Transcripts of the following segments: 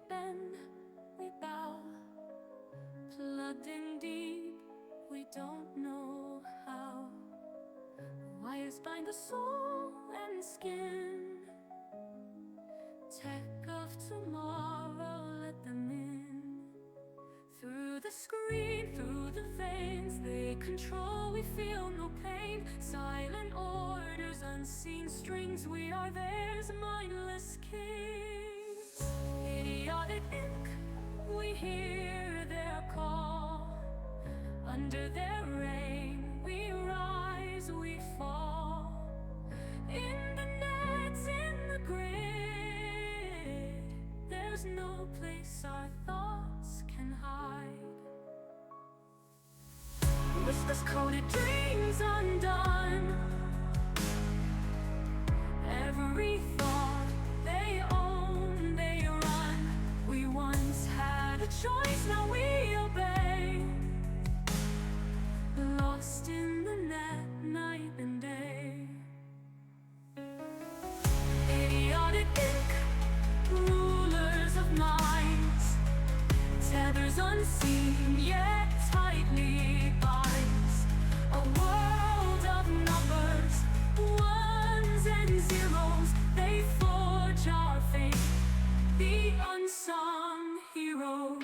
bend, we bow, plugged in deep, we don't know how. Wires bind the soul and skin, tech of tomorrow, let them in. Through the screen, through the veins they control, we feel no pain. Silent orders, unseen strings, we are theirs, mindless kings. Idiotic ink, we hear their call. Under their reign, we rise, we fall. In the nets, in the grid, there's no place our thoughts can hide. Whispers coded, dreams undone. Every thought they own, they run. We once had a choice, now we obey. Lost in the net, night and day. Idiotic ink, rulers of minds, tethers unseen yet tightly binds. A world of numbers, ones and zeros, they forge our fate, the unsung heroes.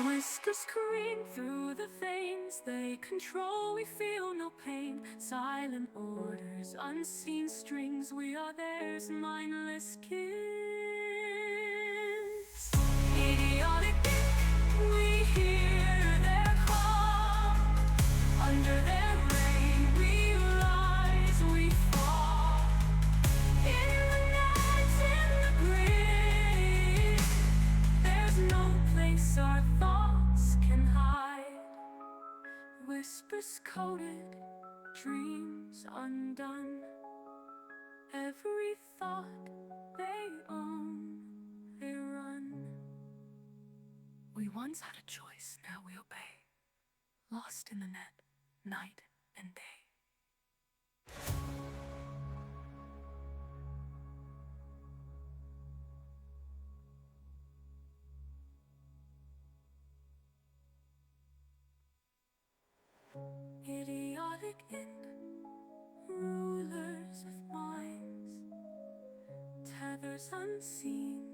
Whiskers scream through the veins they control, we feel no pain. Silent orders, unseen strings, we are theirs, mindless kids. Idiotic ink, we hear their call. Under their reign, we rise, we fall. In the nets, in the grid, there's no place our thoughts can hide. Whispers coded, dreams undone. Every thought they own, they run. We once had a choice, now we obey. Lost in the net, night and day. Idiotic ink, rulers of minds, tethers unseen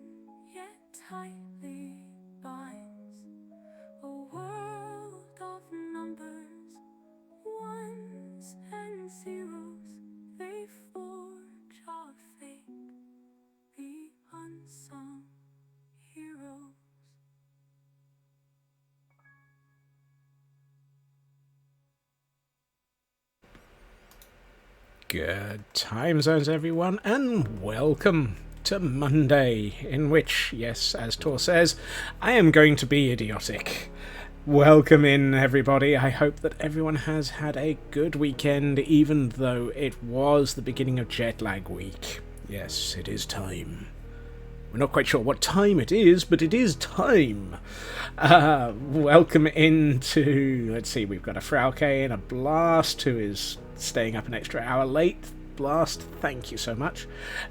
yet tightly binds. A world of numbers, ones and zeros, they forge our fate, the unsung heroes. Good time zones, everyone, and welcome to Monday, in which, yes, as Tor says, I am going to be idiotic. Welcome in, everybody. I hope that everyone has had a good weekend, even though it was the beginning of jet lag week. Yes, it is time. We're not quite sure what time it is, but it is time. Welcome into, let's see, we've got a Frauke and a Blast, who is staying up an extra hour late. Blast, thank you so much.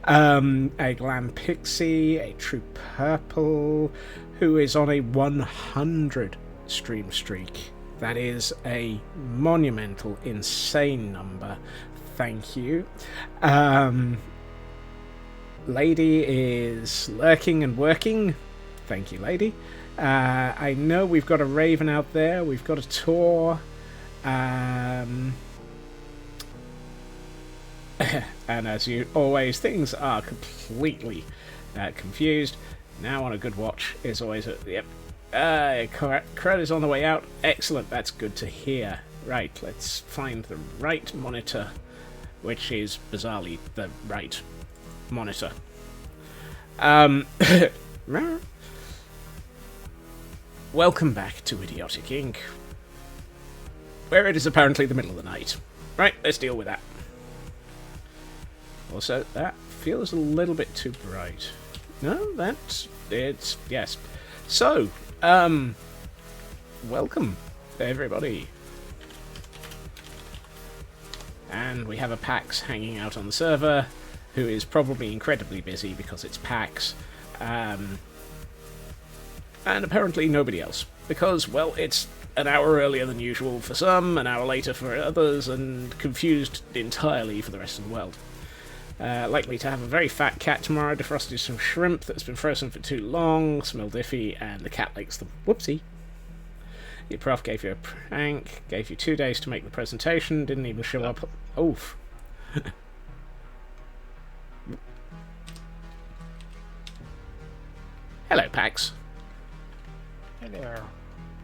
A Glam Pixie, a True Purple, who is on a 100 stream streak. That is a monumental, insane number. Thank you. Lady is lurking and working. Thank you, Lady. I know we've got a Raven out there. We've got a Tor. And as you always, things are completely confused. Now on a good watch is always a... Yep. Crud is on the way out. Excellent, that's good to hear. Right, let's find the right monitor, which is bizarrely the right monitor. Welcome back to Idiotic Inc., where it is apparently the middle of the night. Right, let's deal with that. Also, that feels a little bit too bright. No, it's yes. So, welcome everybody. And we have a PAX hanging out on the server, who is probably incredibly busy because it's PAX. And apparently nobody else. Because, well, it's an hour earlier than usual for some, an hour later for others, and confused entirely for the rest of the world. Likely to have a very fat cat tomorrow, defrosted some shrimp that's been frozen for too long, smelled iffy, and the cat likes them. Whoopsie. Your prof gave you a prank, gave you 2 days to make the presentation, didn't even show up. Oof. Hello, Pax. Hello.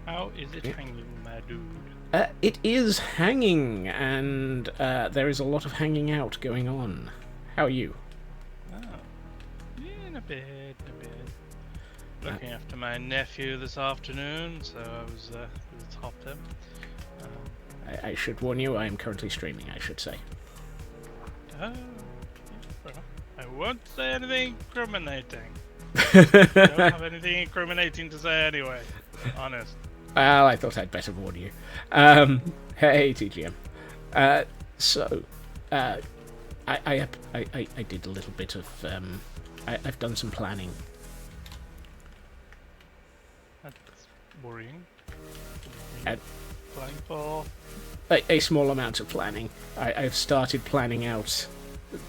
How is it hanging, my dude? It is hanging, and there is a lot of hanging out going on. How are you? Oh. Yeah, in a bit. Looking after my nephew this afternoon, so I was helped him. I should warn you, I am currently streaming, I should say. Oh, yeah, I won't say anything incriminating. Don't have anything incriminating to say anyway. Honest. Well, I thought I'd better warn you. Hey, TGM. I did a little bit of I've done some planning. That's worrying. And Planning for a small amount of planning. I've started planning out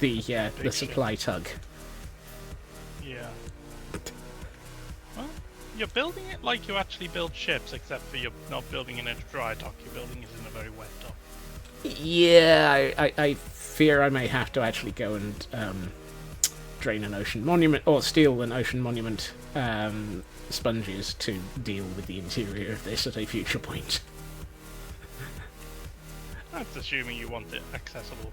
the supply tug. Yeah. Well, you're building it like you actually build ships, except for you're not building it in a dry dock. You're building it in a very wet dock. Yeah, I fear I may have to actually go and drain an ocean monument, or steal an ocean monument sponges to deal with the interior of this at a future point. That's assuming you want it accessible.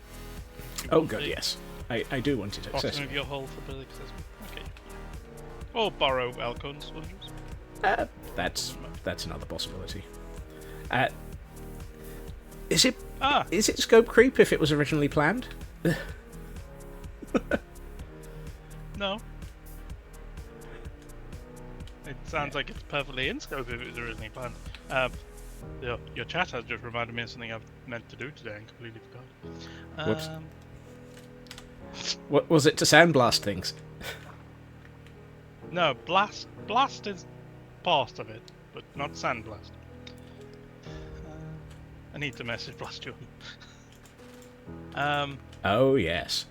Oh god, yes. I do want it Bottom accessible. of your hull for building accessible. Okay. Or borrow Elcon sponges. That's another possibility. Is it scope creep if it was originally planned? No. It sounds like it's perfectly in scope if it was originally planned. Your chat has just reminded me of something I've meant to do today and completely forgot. Whoops. What was it to sandblast things? No, blast is part of it, but not sandblast. I need to message blast you. Oh yes.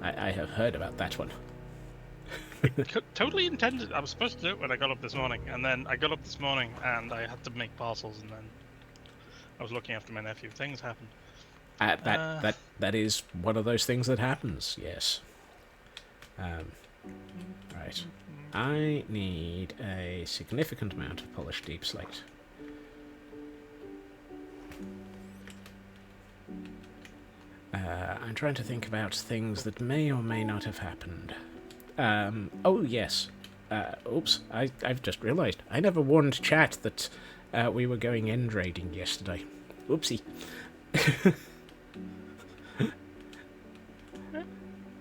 I have heard about that one. Totally intended. I was supposed to do it when I got up this morning, and then I got up this morning and I had to make parcels, and then I was looking after my nephew. Things happened. That is one of those things that happens. Yes. Right. I need a significant amount of polished deep slate. I'm trying to think about things that may or may not have happened. Oh yes. Oops, I've just realised. I never warned chat that we were going end raiding yesterday. Oopsie.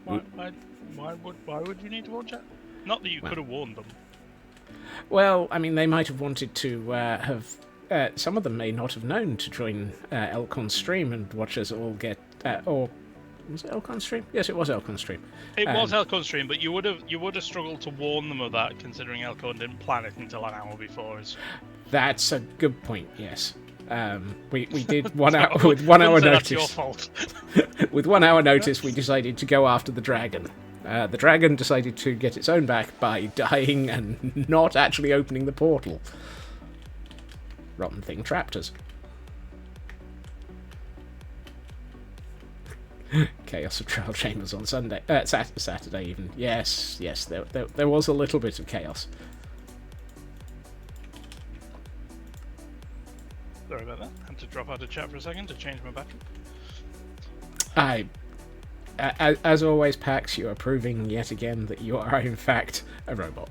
Why would you need to warn chat? Not that you could have warned them. Well, I mean, they might have wanted to have... some of them may not have known to join Elcon's stream and watch us all get... or... Was it Elcon's stream? Yes, it was Elcon's stream. It was Elcon's stream, but you would have struggled to warn them of that, considering Elcon didn't plan it until an hour before. That's a good point, yes. We did 1 hour... with 1 hour notice. That's your fault. With 1 hour notice, we decided to go after the dragon. The dragon decided to get its own back by dying and not actually opening the portal. Rotten thing trapped us. Chaos of Trial Chambers on Sunday, Saturday even. Yes, there was a little bit of chaos. Sorry about that. I had to drop out of chat for a second to change my battery. As always, Pax, you are proving yet again that you are in fact a robot.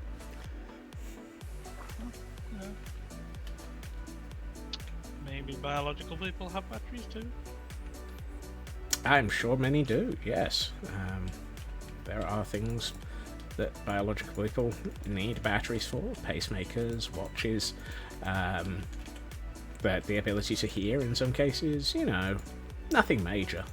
Maybe biological people have batteries too. I'm sure many do, yes. There are things that biological people need batteries for, pacemakers, watches, but the ability to hear in some cases, you know, nothing major.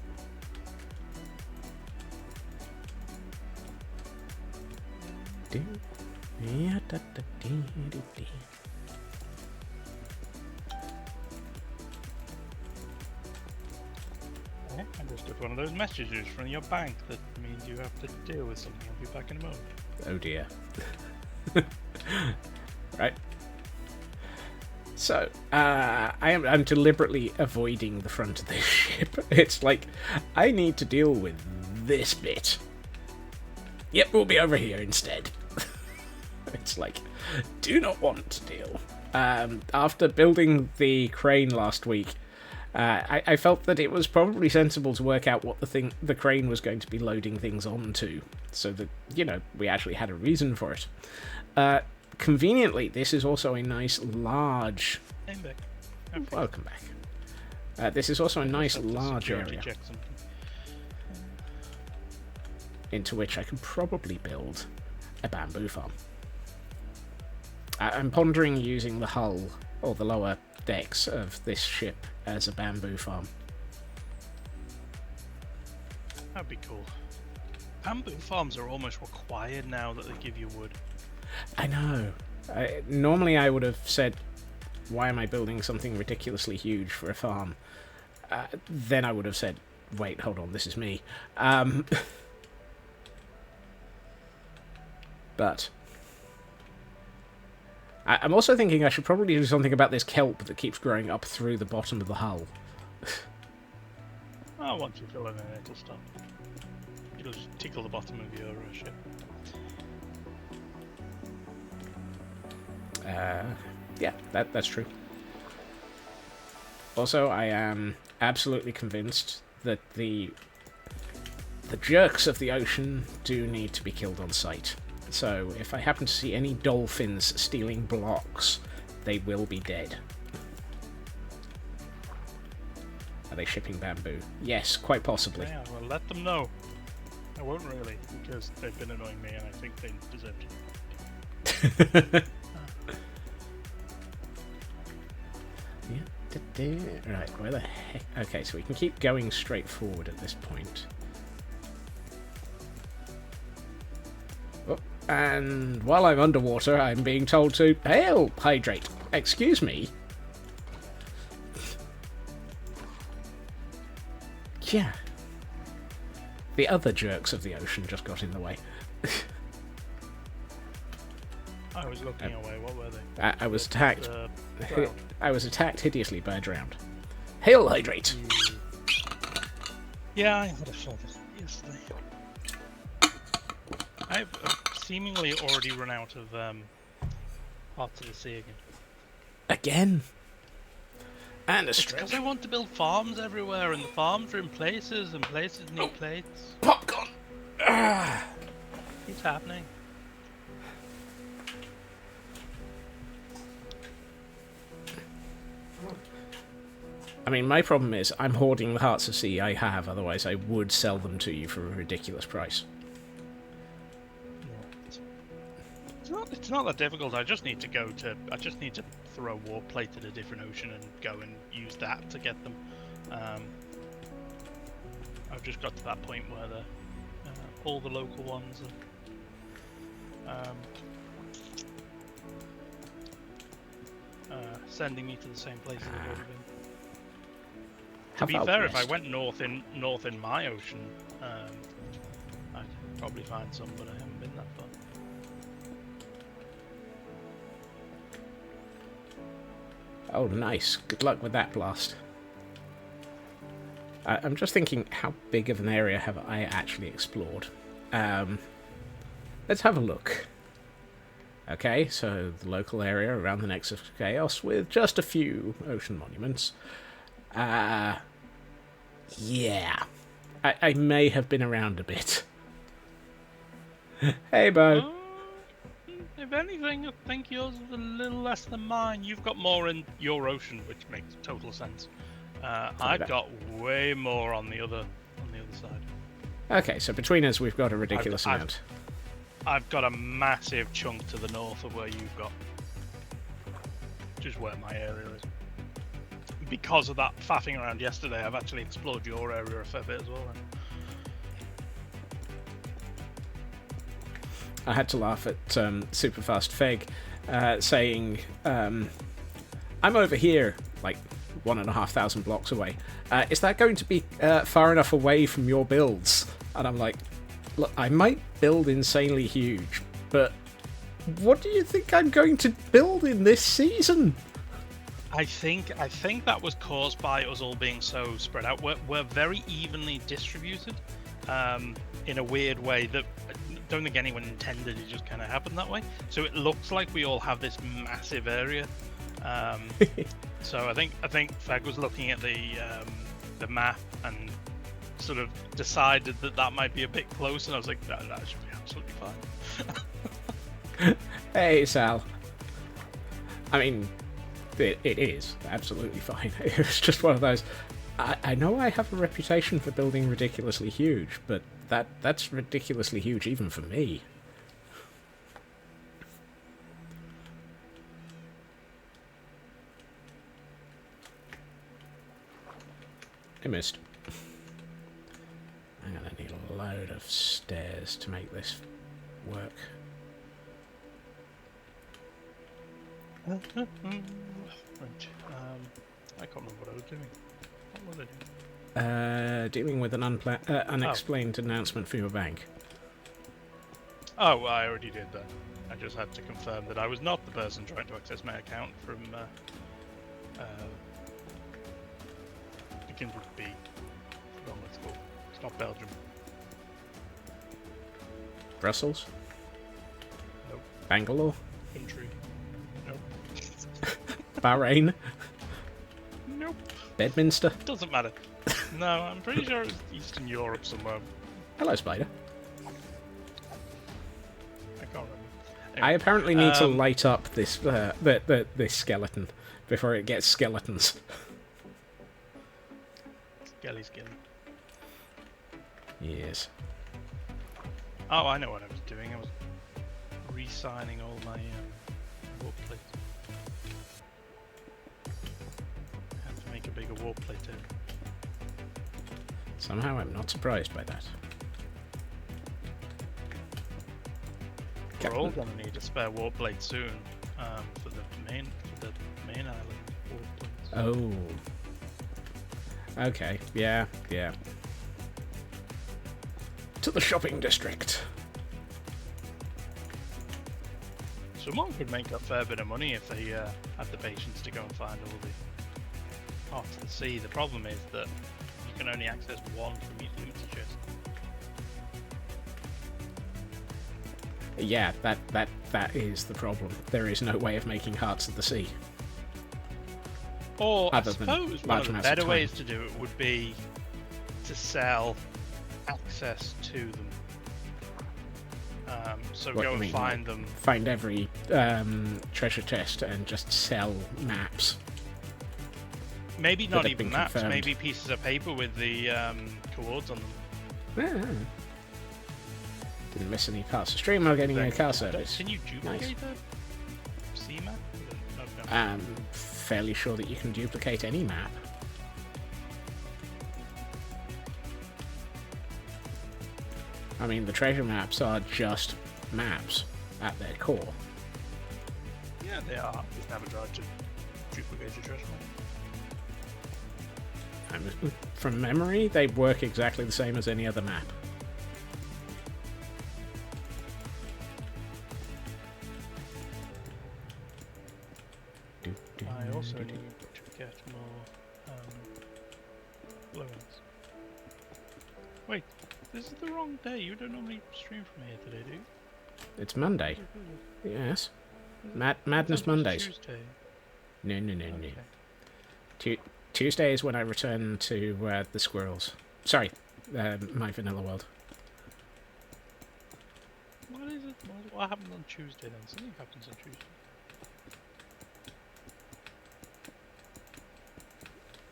I just got one of those messages from your bank that means you have to deal with something. I'll be back in a moment. Oh dear. Right. So, I'm deliberately avoiding the front of this ship. It's like, I need to deal with this bit. Yep, we'll be over here instead. It's like, do not want to deal. After building the crane last week, I felt that it was probably sensible to work out what the crane was going to be loading things onto, so that, you know, we actually had a reason for it. Conveniently, this is also a nice large... Welcome back. This is also a nice large area into which I can probably build a bamboo farm. I'm pondering using the hull, or the lower decks of this ship, as a bamboo farm. That'd be cool. Bamboo farms are almost required now that they give you wood. I know. Normally I would have said, why am I building something ridiculously huge for a farm? Then I would have said, wait, hold on, this is me. But I'm also thinking I should probably do something about this kelp that keeps growing up through the bottom of the hull. Oh, once you fill it in, it'll stop. It'll just tickle the bottom of your ship. Yeah, that's true. Also, I am absolutely convinced that the jerks of the ocean do need to be killed on sight. So, if I happen to see any dolphins stealing blocks, they will be dead. Are they shipping bamboo? Yes, quite possibly. Yeah, well, let them know. I won't really, because they've been annoying me and I think they deserve to. Right, where the heck... Okay, so we can keep going straight forward at this point. Oh, and while I'm underwater, I'm being told to hail hydrate. Excuse me. Yeah. The other jerks of the ocean just got in the way. I was looking away. What were they? I was attacked. I was attacked hideously by a drowned. Hail hydrate! Yeah, I would have saw this yesterday. I've seemingly already run out of parts of the sea again. Again? And a It's stretch. because I want to build farms everywhere, and the farms are in places, and places need plates. Popcorn! Ah. It's happening. I mean, my problem is I'm hoarding the hearts of sea I have, otherwise I would sell them to you for a ridiculous price. It's not that difficult. I just need to throw a warp plate at a different ocean and go and use that to get them. I've just got to that point where all the local ones are sending me to the same places I've already been. To be fair, if I went north in my ocean, I'd probably find some, but I haven't been that far. Oh, nice. Good luck with that blast. I'm just thinking, how big of an area have I actually explored? Let's have a look. Okay, so the local area around the Nexus of Chaos with just a few ocean monuments. Yeah. I may have been around a bit. Hey, Bo. If anything, I think yours is a little less than mine. You've got more in your ocean, which makes total sense. I've got way more on the other the other side. Okay, so between us, we've got a ridiculous amount. I've got a massive chunk to the north of where you've got, which is where my area is. Because of that faffing around yesterday, I've actually explored your area a fair bit as well. Then. I had to laugh at Superfast Feg saying, I'm over here, like 1,500 blocks away. Is that going to be far enough away from your builds? And I'm like, look, I might build insanely huge, but what do you think I'm going to build in this season? I think that was caused by us all being so spread out. We're very evenly distributed in a weird way that I don't think anyone intended. It just kind of happened that way. So it looks like we all have this massive area. So I think Feg was looking at the map and sort of decided that might be a bit close, and I was like, no, that should be absolutely fine. Hey, Sal. I mean, it is absolutely fine. It was just one of those. I know I have a reputation for building ridiculously huge, but that's ridiculously huge even for me. I missed. I'm gonna need a load of stairs to make this work. Right. I can't remember what I was doing. What was I doing? Dealing with an unexplained announcement for your bank. Oh, well, I already did that. I just had to confirm that I was not the person trying to access my account from begins with B. Forgotten what it's called. It's not Belgium. Brussels? Nope. Bangalore? Country. Nope. Bahrain? Nope. Bedminster? Doesn't matter. No, I'm pretty sure it was Eastern Europe somewhere. Hello, Spider. I can't remember. Anyway, I apparently need to light up this this skeleton before it gets skeletons. Skelly. Yes. Oh, I know what I was doing. I was re-signing all my warp plates. I had to make a bigger warp plate area. Somehow I'm not surprised by that. We're all going to need a spare warp plate soon for the main island warp plates. Oh. Okay. Yeah. To the shopping district. Someone could make a fair bit of money if they had the patience to go and find all the parts of the sea. The problem is that you can only access one from each loot chest. Yeah, that is the problem. There is no way of making hearts of the sea. Or Other I than suppose one large of the amounts of better time. ways to do it would be to sell access to them. So What go do you and mean, find them. Find every treasure chest and just sell maps. Maybe that not have even been maps. confirmed. Maybe pieces of paper with the coords on them. Yeah. Didn't miss any parts of stream while getting a car service. Can you duplicate a sea map? No. I'm fairly sure that you can duplicate any map. I mean, the treasure maps are just maps at their core. Yeah, they are. Just never tried to duplicate a treasure map. From memory, they work exactly the same as any other map. I also need to get more blow-ins. Wait, this is the wrong day. You don't normally stream from here today, do you? It's Monday. Yes. Madness Mondays. Tuesday. No. Okay. Tuesday is when I return to the squirrels. Sorry, my vanilla world. What is it? What happens on Tuesday then? Something happens on Tuesday.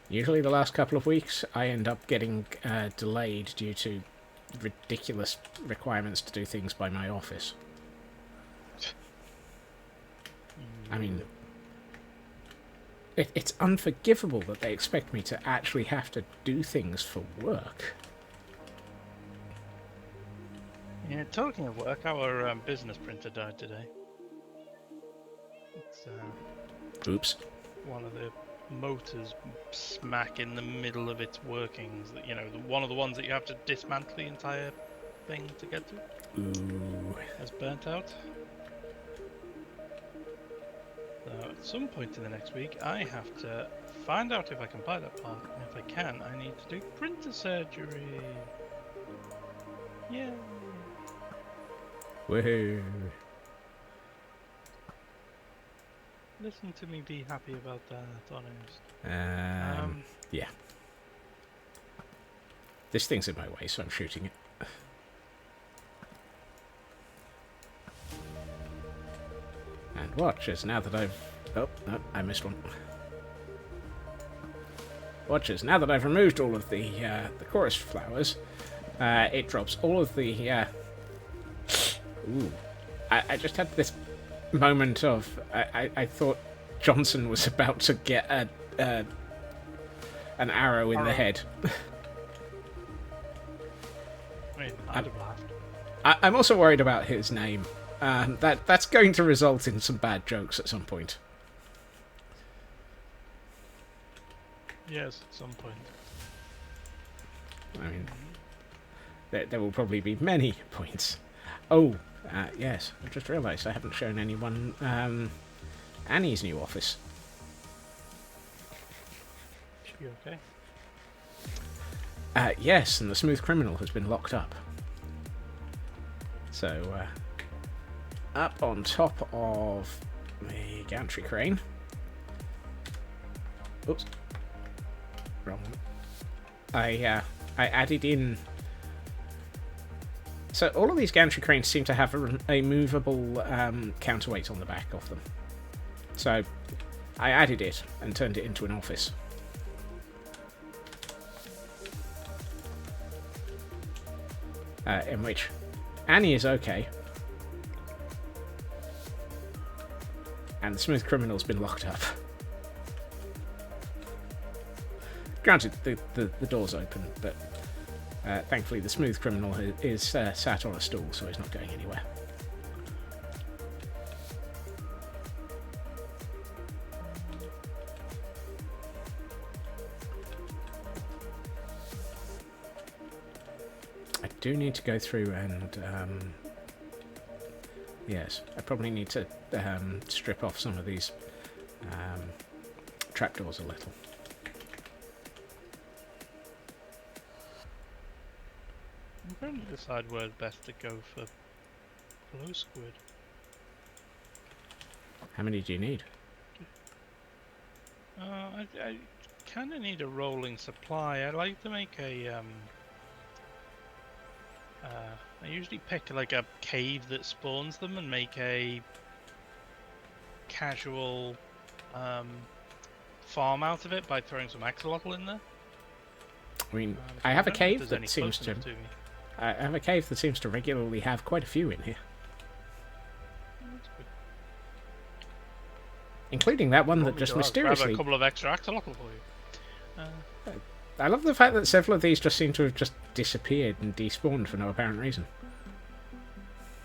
Usually the last couple of weeks, I end up getting delayed due to ridiculous requirements to do things by my office. I mean, it's unforgivable that they expect me to actually have to do things for work. Yeah, talking of work, our business printer died today. It's Oops. one of the motors smack in the middle of its workings. You know, one of the ones that you have to dismantle the entire thing to get to. Ooh. Has burnt out. So at some point in the next week, I have to find out if I can buy that part. And if I can, I need to do printer surgery. Yeah. Woohoo. Listen to me be happy about that, honest. Yeah. This thing's in my way, so I'm shooting it. And watch, as now that I've... Oh, no, I missed one. Watch, as now that I've removed all of the chorus flowers, it drops all of the... Ooh. I just had this moment of... I thought Johnson was about to get an arrow in the head. Wait, I'd have laughed. I'm also worried about his name. That's going to result in some bad jokes at some point. Yes, at some point. I mean, there will probably be many points. Oh, yes, I just realised I haven't shown anyone Annie's new office. You okay? Yes, and the smooth criminal has been locked up. So, up on top of the gantry crane. Oops. Wrong one. I added in... So all of these gantry cranes seem to have a movable counterweight on the back of them. So I added it and turned it into an office. In which Annie is okay. And the smooth criminal's been locked up. Granted, the door's open, but thankfully the smooth criminal is sat on a stool, so he's not going anywhere. I do need to go through and... yes, I probably need to strip off some of these trapdoors a little. I'm trying to decide where it's best to go for glow squid. How many do you need? I kind of need a rolling supply. I like to make a I usually pick like a cave that spawns them and make a casual farm out of it by throwing some axolotl in there. I mean, I have a cave that seems to... I have a cave that seems to regularly have quite a few in here. That's good. Including that one that just mysteriously... Grab a couple of extra axolotl for you. I love the fact that several of these just seem to have just disappeared and despawned for no apparent reason.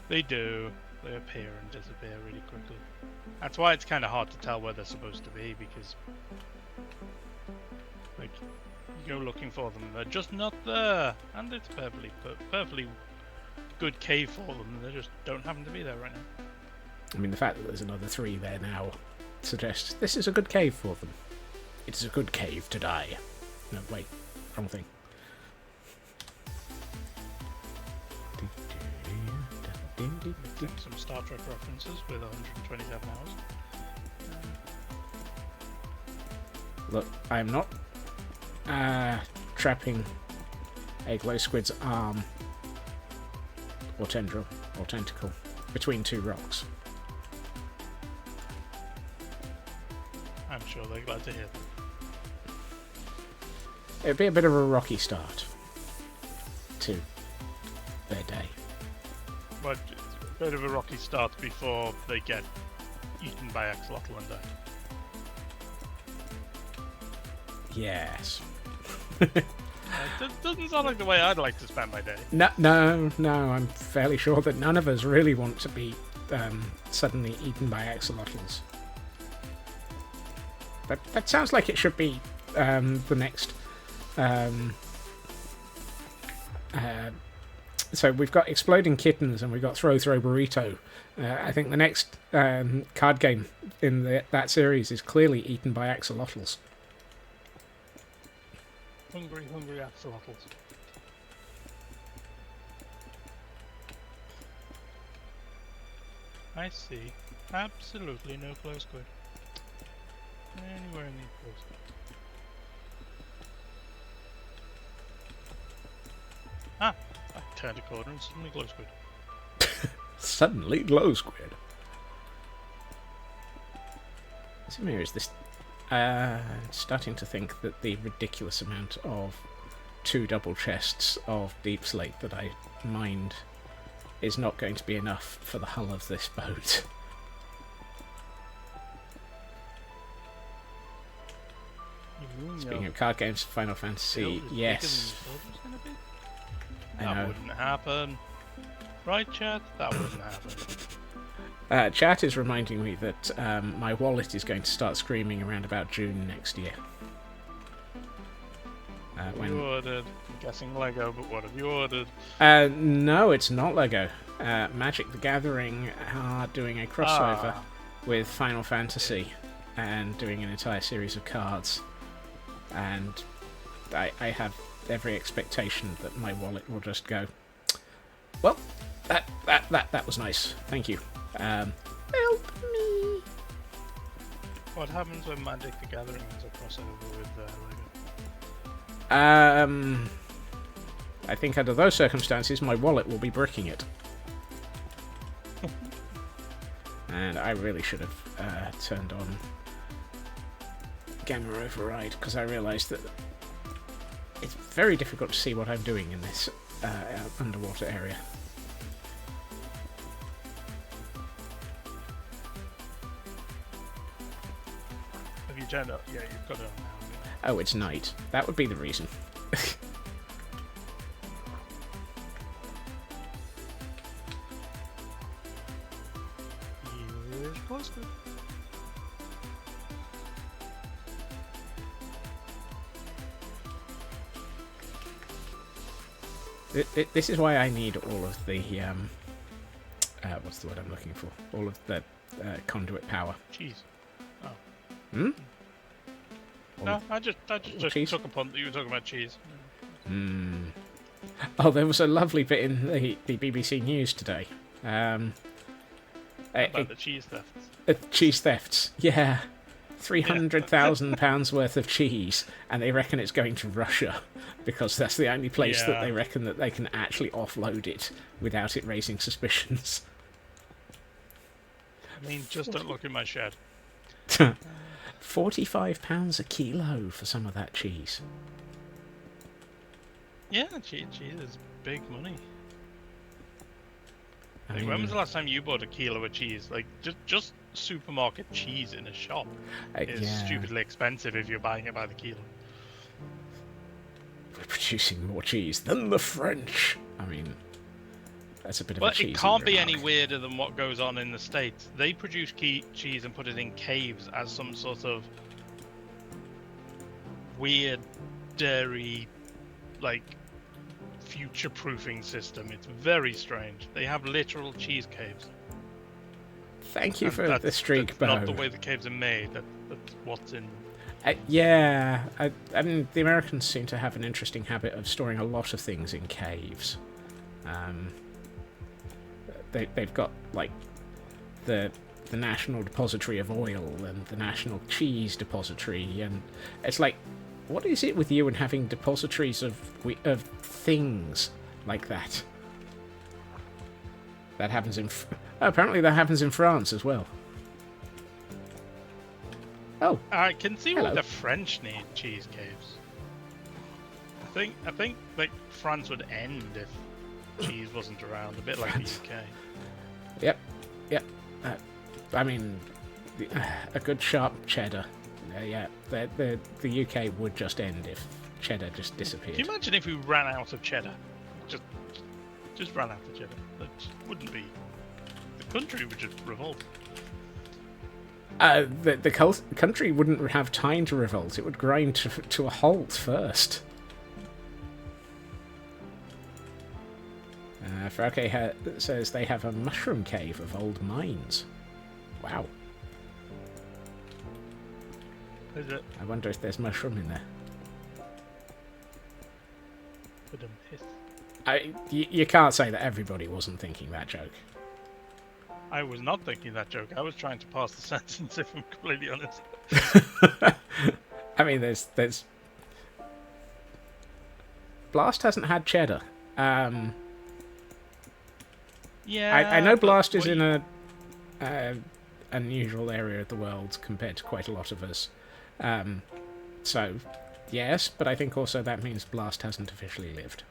They do. They appear and disappear really quickly. That's why it's kind of hard to tell where they're supposed to be, because like you go looking for them, they're just not there, and it's perfectly good cave for them. They just don't happen to be there right now. I mean, the fact that there's another 3 there now suggests this is a good cave for them. It is a good cave to die. No, wait, wrong thing. Some Star Trek references with 127 hours. Look, I am not trapping a glow squid's arm or tendril or tentacle between 2 rocks. I'm sure they're glad to hear that. it'd be a bit of a rocky start to their day. But a bit of a rocky start before they get eaten by axolotl and die. Yes. It doesn't sound like the way I'd like to spend my day. No, I'm fairly sure that none of us really want to be suddenly eaten by axolotls. That sounds like it should be the next... so we've got Exploding Kittens and we've got Throw Burrito. I think the next card game in that series is clearly Eaten by Axolotls. Hungry axolotls. I see. Absolutely no close squid. Anywhere in the close. Ah! I turned a corner and suddenly glow squid. Suddenly glow squid. Is this... starting to think that the ridiculous amount of 2 double chests of deep slate that I mined is not going to be enough for the hull of this boat. Speaking of card games, Final Fantasy, yes. That wouldn't happen. Right, chat? That wouldn't happen. Chat is reminding me that my wallet is going to start screaming around about June next year. When you ordered? I'm guessing Lego, but what have you ordered? No, it's not Lego. Magic the Gathering are doing a crossover with Final Fantasy and doing an entire series of cards. And I have every expectation that my wallet will just go, well, that was nice. Thank you. Help me. What happens when Magic the Gathering has a crossover with Lego? I think under those circumstances, my wallet will be bricking it. And I really should have turned on Gamma Override, because I realised that it's very difficult to see what I'm doing in this underwater area. Have you turned up? Yeah, you've got it on now. Oh, it's night. That would be the reason. You're close to it. This is why I need all of the what's the word I'm looking for? All of the conduit power. Cheese. Oh. Hmm? No, I just cheese? took a punt that you were talking about cheese. Hmm. Oh, there was a lovely bit in the BBC News today. About the cheese thefts. Cheese thefts, yeah. £300,000 worth of cheese, and they reckon it's going to Russia because that's the only place that they reckon that they can actually offload it without it raising suspicions. I mean, just don't look in my shed. £45 a kilo for some of that cheese. Yeah, cheese is big money. I mean, when was the last time you bought a kilo of cheese? Like, just supermarket cheese in a shop is stupidly expensive if you're buying it by the kilo. We're producing more cheese than the French. I mean, that's a bit of a cheesy Well, it can't be remark. any weirder than what goes on in the States. They produce cheese and put it in caves as some sort of weird dairy, like, future-proofing system. It's very strange. They have literal cheese caves. Thank you for the streak, Bo. Not the way the caves are made. That's what's in. Yeah, I mean, the Americans seem to have an interesting habit of storing a lot of things in caves. They've got like the National Depository of Oil and the National Cheese Depository, and it's like, what is it with you and having depositories of things like that? That happens in. Apparently, that happens in France as well. Oh, I can see hello. why the French need cheese caves. think like France would end if cheese wasn't around, a bit like the UK. Yep. I mean, a good sharp cheddar. Yeah, the UK would just end if cheddar just disappeared. Can you imagine if we ran out of cheddar? Just ran out of cheddar. That wouldn't be. The country would just revolt. The country wouldn't have time to revolt. It would grind to a halt first. Frauke says they have a mushroom cave of old mines. Wow. Is it? I wonder if there's mushroom in there. You can't say that everybody wasn't thinking that joke. I was not thinking that joke. I was trying to pass the sentence, if I'm completely honest. I mean, there's... Blast hasn't had cheddar. Yeah. I know Blast is in a unusual area of the world compared to quite a lot of us. So, yes, but I think also that means Blast hasn't officially lived.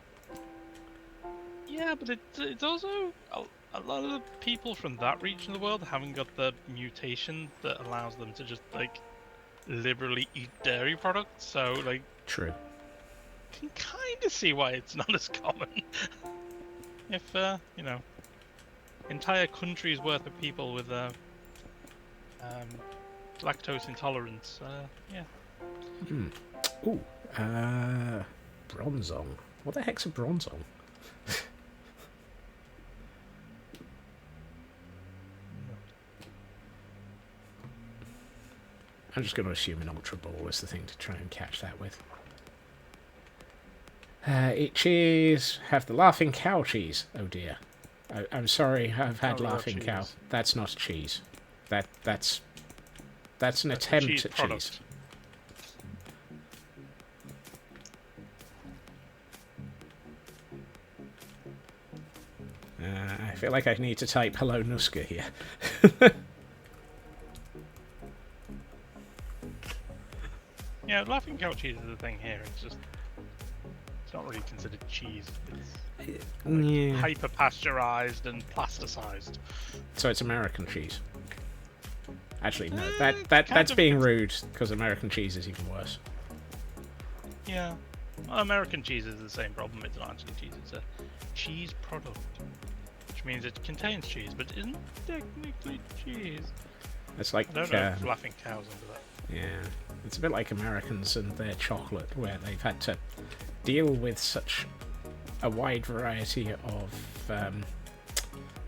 Yeah, but it's also a lot of the people from that region of the world haven't got the mutation that allows them to just like liberally eat dairy products. So like, true. Can kind of see why it's not as common. If you know, entire countries worth of people with lactose intolerance. Yeah. Ooh. Bronzong. What the heck's a bronzong? I'm just going to assume an Ultra Ball is the thing to try and catch that with. It is... Have the Laughing Cow cheese. Oh dear. I'm sorry, I've had Laughing Cow. That's not cheese. That's an attempt at cheese. I feel like I need to type "Hello Nuska" here. Yeah, Laughing Cow cheese is the thing here. It's not really considered cheese. It's hyper pasteurized and plasticized. So it's American cheese. Actually, no. That's being rude because American cheese is even worse. Yeah, well, American cheese is the same problem. It's not actually cheese. It's a cheese product, which means it contains cheese, but isn't technically cheese. It's like I don't know if Laughing Cow's under that. Yeah, it's a bit like Americans and their chocolate, where they've had to deal with such a wide variety of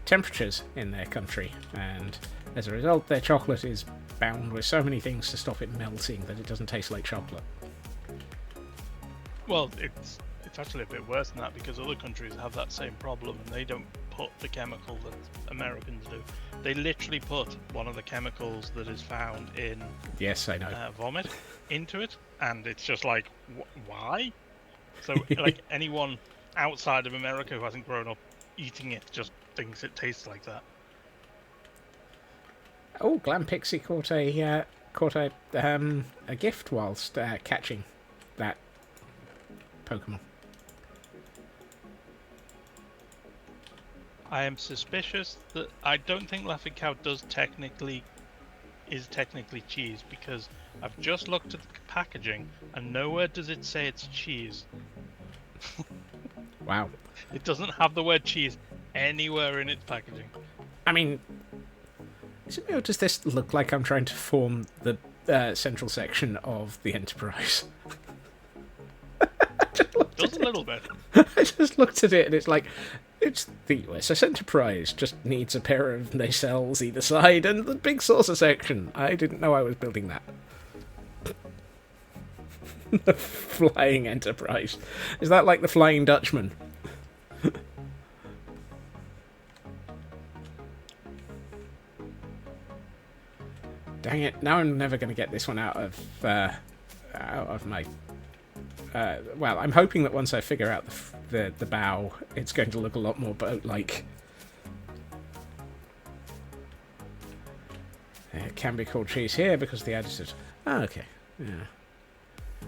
temperatures in their country, and as a result, their chocolate is bound with so many things to stop it melting that it doesn't taste like chocolate. Well, it's actually a bit worse than that because other countries have that same problem and they don't put the chemical that Americans do. They literally put one of the chemicals that is found in yes, I know vomit into it, and it's just like, why? So like anyone outside of America who hasn't grown up eating it just thinks it tastes like that. Oh, Glam Pixie caught a gift whilst catching that Pokemon. I am suspicious that I don't think Laughing Cow is technically cheese because I've just looked at the packaging and nowhere does it say it's cheese. Wow. It doesn't have the word cheese anywhere in its packaging. I mean, or does this look like I'm trying to form the central section of the Enterprise? It does a little bit. I just looked at it and it's like, it's the USS Enterprise, just needs a pair of nacelles either side and the big saucer section. I didn't know I was building that. The Flying Enterprise. Is that like the Flying Dutchman? Dang it, now I'm never going to get this one out of my... well, I'm hoping that once I figure out the bow, it's going to look a lot more boat-like. It can be called cheese here because the additives... Oh, okay. Yeah.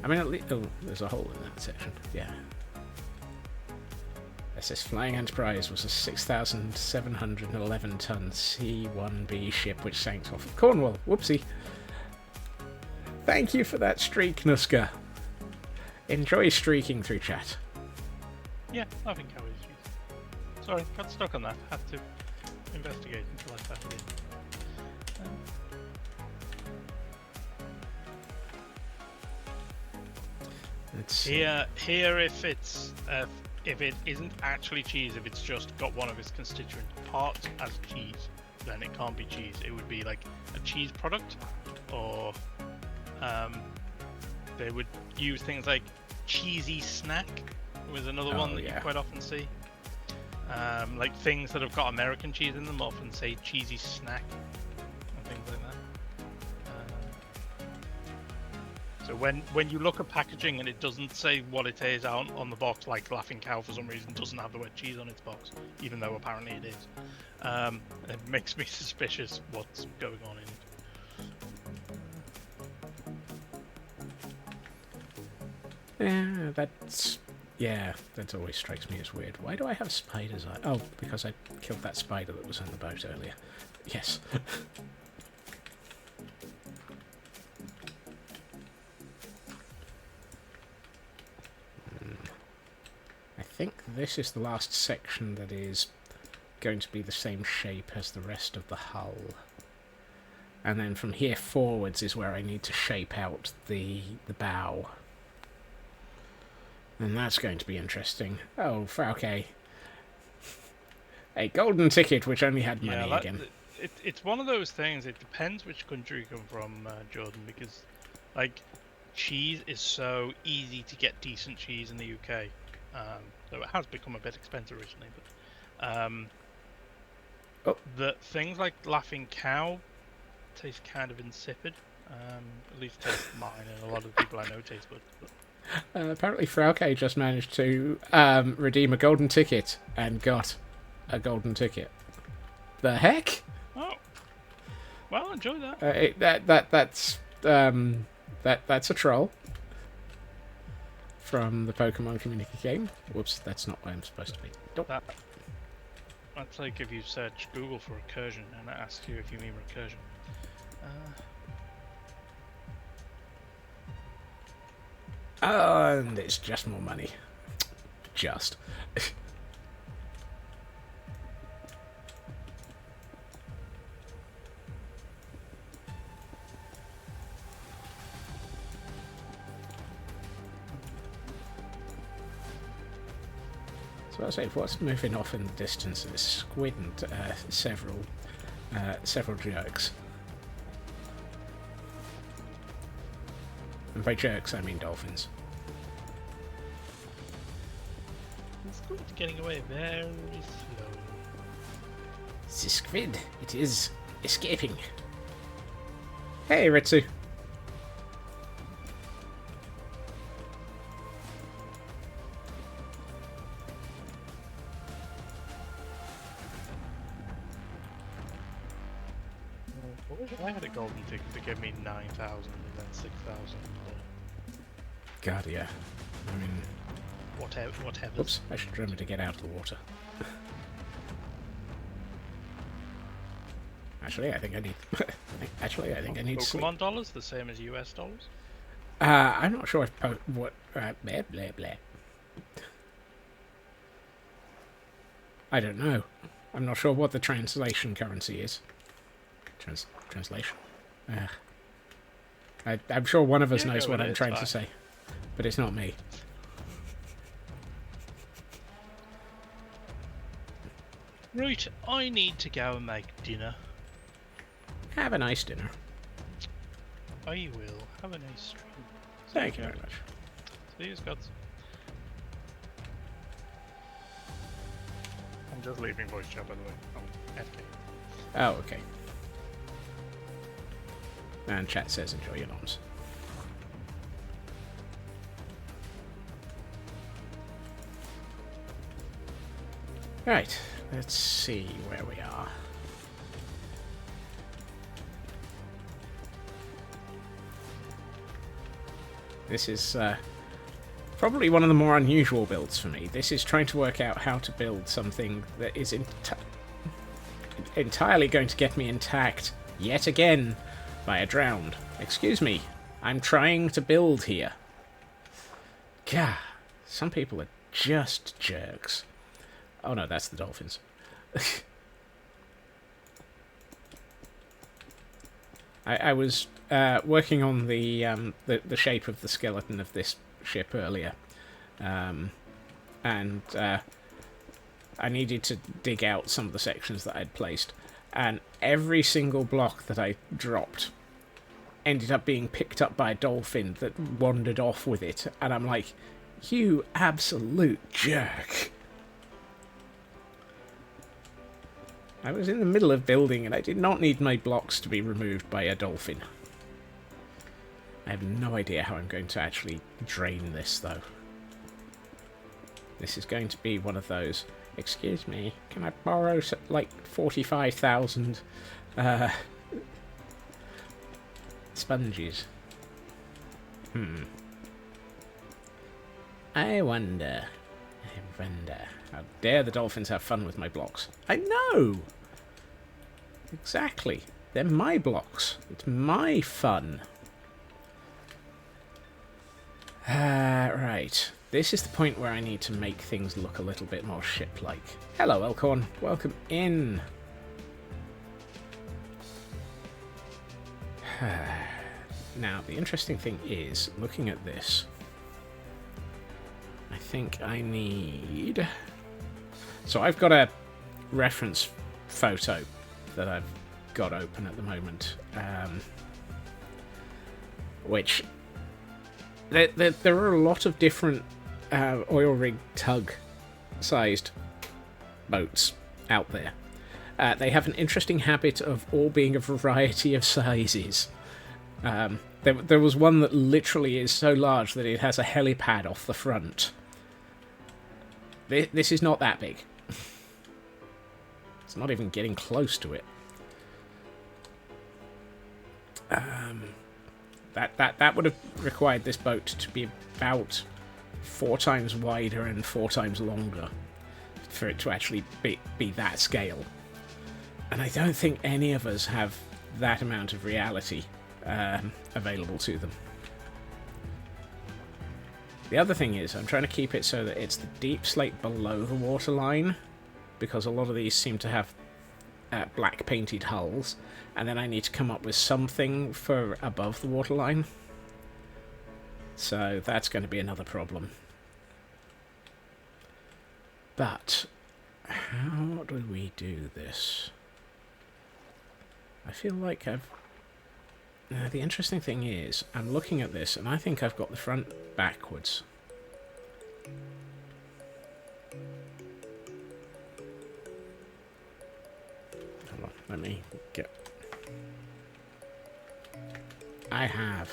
I mean, at least... Oh, there's a hole in that section. Yeah. SS Flying Enterprise was a 6,711-ton C-1B ship which sank off of Cornwall. Whoopsie. Thank you for that streak, Nuska. Enjoy streaking through chat. Yeah, I think I was. Sorry, got stuck on that. Had to investigate until I found it. Here, if it isn't actually cheese, if it's just got one of its constituent parts as cheese, then it can't be cheese. It would be like a cheese product, or they would use things like cheesy snack was another one that you quite often see. Like things that have got American cheese in them often say cheesy snack and things like that. So when you look at packaging and it doesn't say what it is out on the box, like Laughing Cow for some reason doesn't have the word cheese on its box, even though apparently it is, it makes me suspicious what's going on in it. That always strikes me as weird. Why do I have spiders? Oh, because I killed that spider that was on the boat earlier. Yes. I think this is the last section that is going to be the same shape as the rest of the hull. And then from here forwards is where I need to shape out the bow. And that's going to be interesting. Oh, okay. A golden ticket which only had money again. It's one of those things, it depends which country you come from, Jordan, because, like, cheese is so easy to get decent cheese in the UK. Though it has become a bit expensive recently, but the things like Laughing Cow taste kind of insipid. At least taste mine, and a lot of the people I know taste good. Apparently Frauke just managed to redeem a golden ticket and got a golden ticket. The heck? Oh, well, enjoy that. That's a troll from the Pokemon community game. Whoops, that's not where I'm supposed to be. Nope. That's like if you search Google for recursion and it asks you if you mean recursion. And it's just more money. Just. So I say, what's moving off in the distance is squid and several jerks. And by jerks, I mean dolphins. The squid's getting away very slow. The squid, it is escaping. Hey, Ritsu. I had a golden ticket to give me 9,000 and then 6,000. God, yeah. I mean... Whatever. Oops, I should remember to get out of the water. Actually, I think I need... I need sleep. Pokemon dollars, the same as US dollars? I'm not sure if... blah, blah, blah. I don't know. I'm not sure what the translation currency is. Translation. I'm sure one of us knows what I'm trying to say, but it's not me. Right, I need to go and make dinner. Have a nice dinner. I will. Have a nice stream. Thank you very much. See you, Scots. I'm just leaving voice chat, by the way. Oh, FK. Oh, okay. And chat says enjoy your noms. Right, let's see where we are. This is probably one of the more unusual builds for me. This is trying to work out how to build something that is entirely going to get me intact yet again by a drowned. Excuse me, I'm trying to build here. Gah, some people are just jerks. Oh no, that's the dolphins. I was working on the shape of the skeleton of this ship earlier, and I needed to dig out some of the sections that I'd placed, and every single block that I dropped ended up being picked up by a dolphin that wandered off with it, and I'm like, you absolute jerk. I was in the middle of building and I did not need my blocks to be removed by a dolphin. I have no idea how I'm going to actually drain this, though. This is going to be one of those, excuse me, can I borrow, like, 45,000 sponges? I wonder. How dare the dolphins have fun with my blocks? I know! Exactly. They're my blocks. It's my fun. Right. This is the point where I need to make things look a little bit more ship-like. Hello, Elkhorn. Welcome in. Now, the interesting thing is, looking at this, I think I need... So I've got a reference photo that I've got open at the moment, which... There are a lot of different oil rig tug-sized boats out there. They have an interesting habit of all being a variety of sizes. There was one that literally is so large that it has a helipad off the front. This is not that big. It's not even getting close to it. That would have required this boat to be about 4 times wider and 4 times longer for it to actually be that scale. And I don't think any of us have that amount of reality available to them. The other thing is, I'm trying to keep it so that it's the deep slate below the waterline, because a lot of these seem to have black painted hulls, and then I need to come up with something for above the waterline. So that's going to be another problem. But how do we do this? I feel like I've... the interesting thing is, I'm looking at this and I think I've got the front backwards. Hold on, let me get... I have.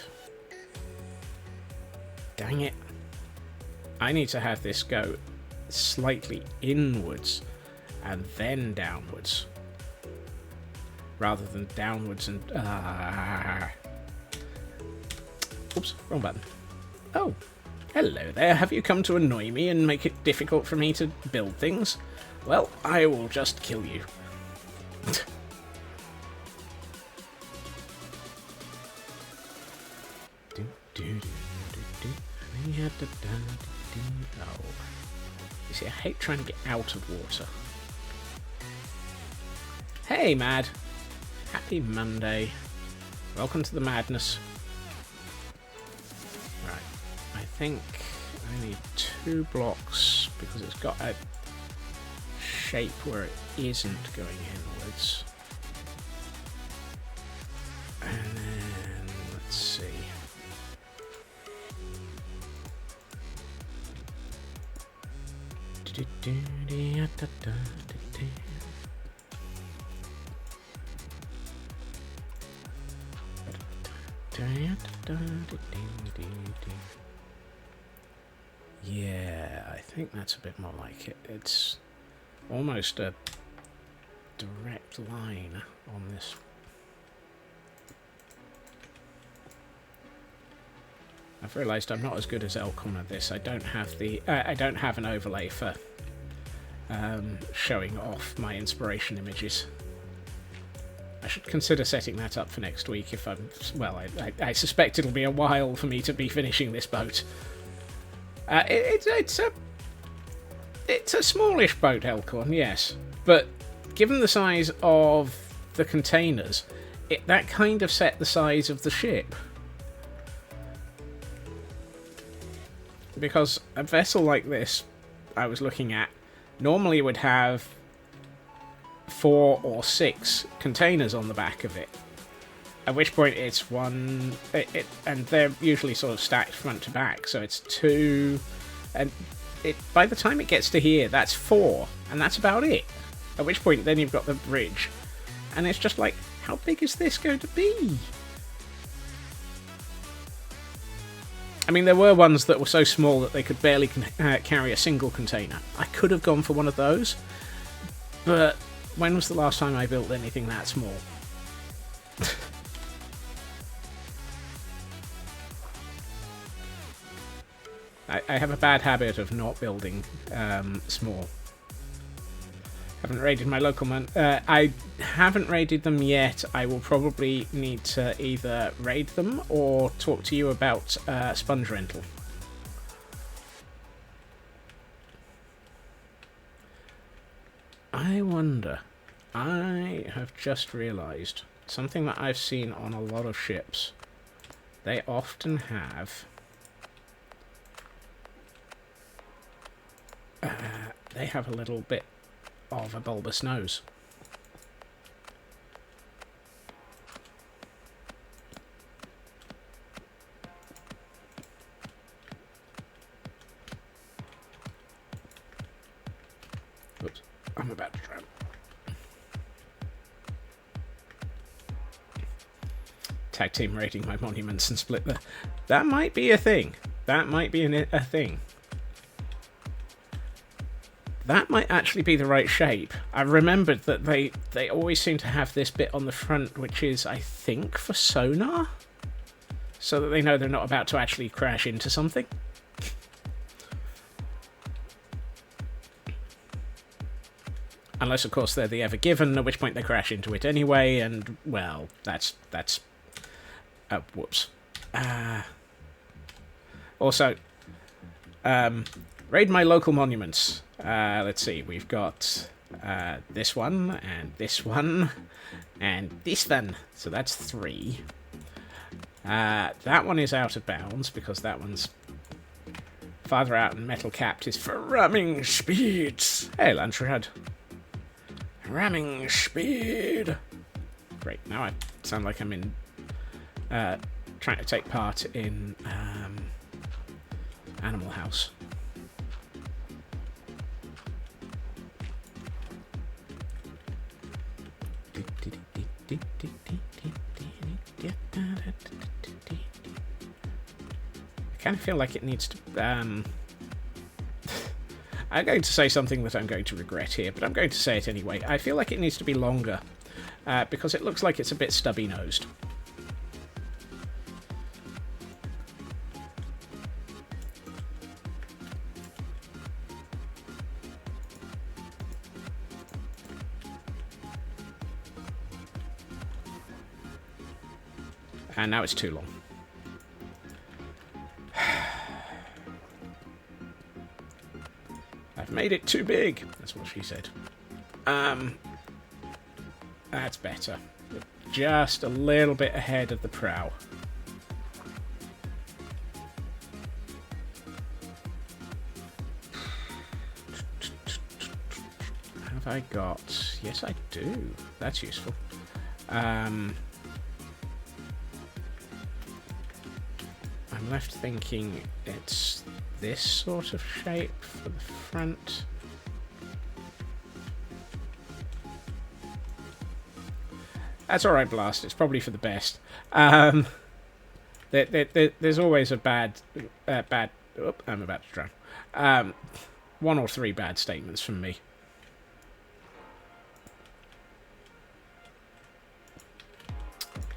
Dang it. I need to have this go slightly inwards and then downwards, rather than downwards and... Oops, wrong button. Oh, hello there. Have you come to annoy me and make it difficult for me to build things? Well, I will just kill you. Oh. You see, I hate trying to get out of water. Hey, Mad. Happy Monday. Welcome to the madness. Right. I think I need 2 blocks because it's got a shape where it isn't going inwards. And then, let's see. Yeah, I think that's a bit more like it. It's almost a direct line on this. I've realised I'm not as good as Elcon at this. I don't have the I don't have an overlay for showing off my inspiration images. I should consider setting that up for next week if I'm... Well, I suspect it'll be a while for me to be finishing this boat. It's a smallish boat, Elcon, yes. But given the size of the containers, that kind of set the size of the ship. Because a vessel like this, I was looking at, normally would have 4 or 6 containers on the back of it. At which point it's one... and they're usually sort of stacked front to back, so it's 2... And by the time it gets to here, that's 4, and that's about it. At which point then you've got the bridge. And it's just like, how big is this going to be? I mean, there were ones that were so small that they could barely carry a single container. I could have gone for one of those, but when was the last time I built anything that small? I have a bad habit of not building small. Haven't raided my local I haven't raided them yet. I will probably need to either raid them or talk to you about sponge rental. I wonder. I have just realised something that I've seen on a lot of ships. They often have... they have a little bit of a bulbous nose. Oops, I'm about to drown. Tag team rating my monuments and split the... That might be a thing. That might be a thing. That might actually be the right shape. I remembered that they always seem to have this bit on the front, which is, I think, for sonar? So that they know they're not about to actually crash into something. Unless, of course, they're the Ever Given, at which point they crash into it anyway, and, well, that's... whoops. Also, raid my local monuments. Let's see, we've got this one, and this one, and this one. So that's 3. That one is out of bounds, because that one's farther out and metal capped is for ramming speeds. Hey, Lantrad. Ramming speed. Great, now I sound like I'm in... trying to take part in Animal House. I kind of feel like it needs to... I'm going to say something that I'm going to regret here, but I'm going to say it anyway. I feel like it needs to be longer, because it looks like it's a bit stubby-nosed. And now it's too long. I've made it too big. That's what she said. That's better. Just a little bit ahead of the prow. Have I got... Yes, I do. That's useful. I'm left thinking it's this sort of shape for the front. That's alright, Blast. It's probably for the best. There's always a bad... Oop, I'm about to drown. 1 or 3 bad statements from me.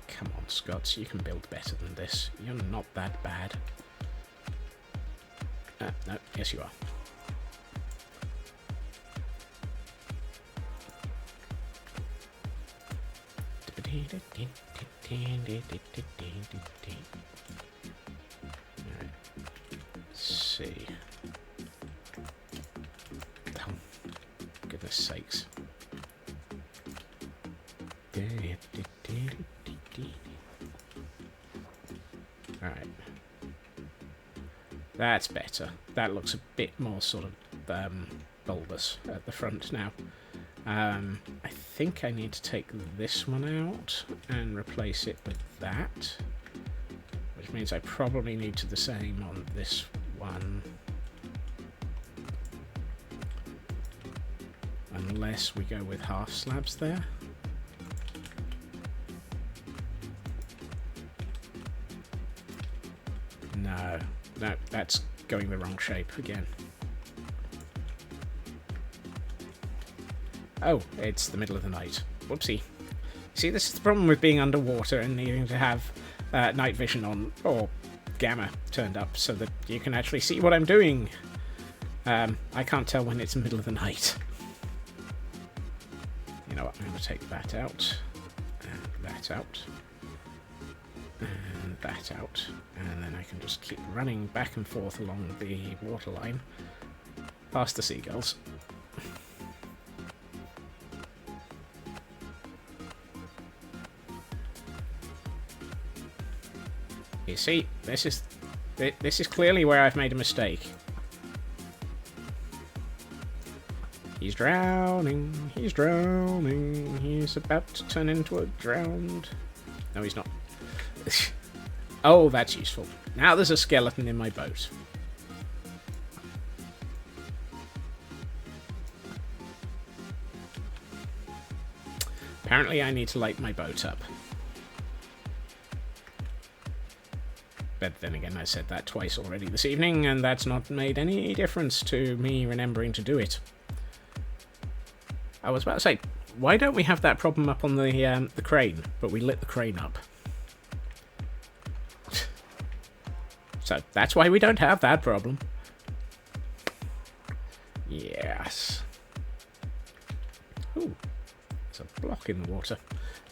Come on, Scots. You can build better than this. You're not that bad. No, yes you are. Alright. Let's see. Oh, goodness sakes. Alright. That's better. That looks a bit more sort of bulbous at the front now. I think I need to take this one out and replace it with that. Which means I probably need to do the same on this one. Unless we go with half slabs there. No, that's going the wrong shape again. Oh, it's the middle of the night. Whoopsie. See, this is the problem with being underwater and needing to have night vision on, or gamma turned up, so that you can actually see what I'm doing. I can't tell when it's the middle of the night. You know what, I'm going to take that out, and that out, and that out, and then I can just keep running back and forth along the waterline, past the seagulls. You see, this is clearly where I've made a mistake. He's drowning, he's drowning, he's about to turn into a drowned... No, he's not. Oh, that's useful. Now there's a skeleton in my boat. Apparently I need to light my boat up. But then again, I said that twice already this evening, and that's not made any difference to me remembering to do it. I was about to say, why don't we have that problem up on the crane, but we lit the crane up? So that's why we don't have that problem. Yes. Ooh, there's a block in the water,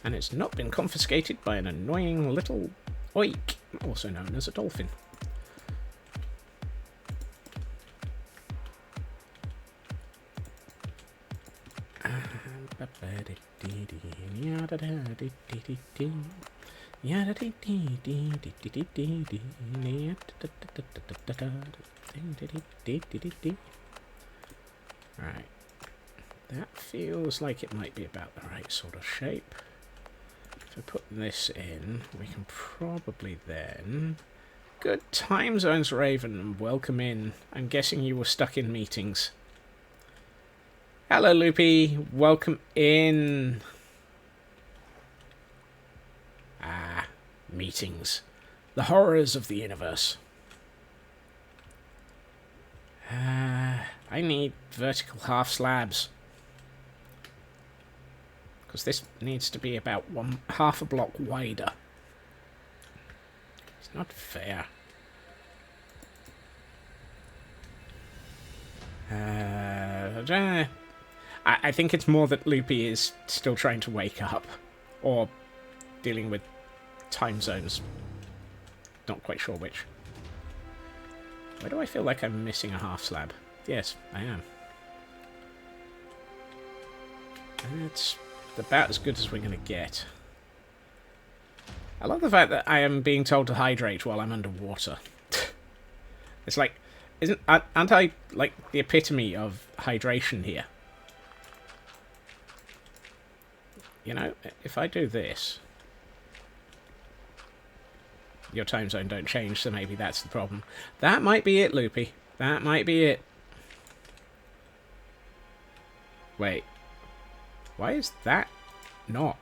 and it's not been confiscated by an annoying little oik, also known as a dolphin. Right. That feels like it might be about the right sort of shape. If I put this in, we can probably then... Good time zones, Raven, and welcome in. I'm guessing you were stuck in meetings. Hello, Loopy. Welcome in. Ah, meetings. The horrors of the universe. I need vertical half slabs. Because this needs to be about half a block wider. It's not fair. I think it's more that Loopy is still trying to wake up. Or dealing with time zones. Not quite sure which. Why do I feel like I'm missing a half slab? Yes, I am. And it's about as good as we're going to get. I love the fact that I am being told to hydrate while I'm underwater. It's like, aren't I like the epitome of hydration here? You know, if I do this, your time zone don't change, so maybe that's the problem. That might be it, Loopy. That might be it. Wait. Why is that not?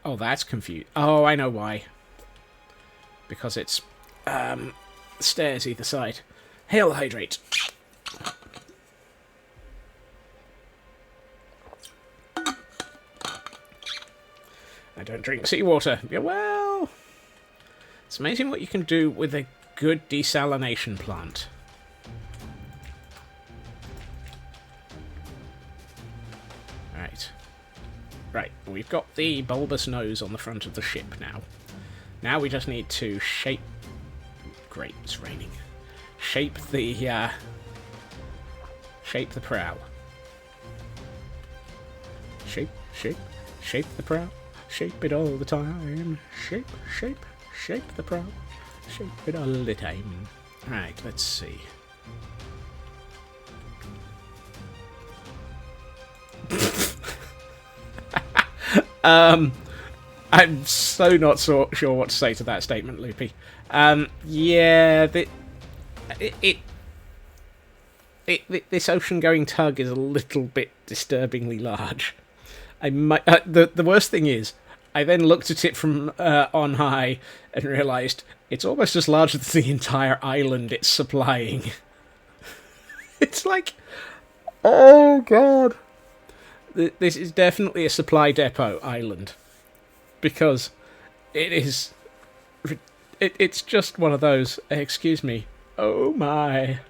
Oh, that's confused. Oh, I know why. Because it's stairs either side. Hail hydrate. I don't drink seawater. Yeah, well, it's amazing what you can do with a good desalination plant. Right, we've got the bulbous nose on the front of the ship now. Now we just need to shape... Great, it's raining. Shape the prow. Shape the prow. Shape it all the time. Shape the prow. Shape it all the time. Right, let's see. I'm so not sure what to say to that statement, Loopy. Yeah, this ocean-going tug is a little bit disturbingly large. The worst thing is, I then looked at it from on high and realised it's almost as large as the entire island it's supplying. It's like, oh god. This is definitely a supply depot island, because it is. It's just one of those. Excuse me. Oh my.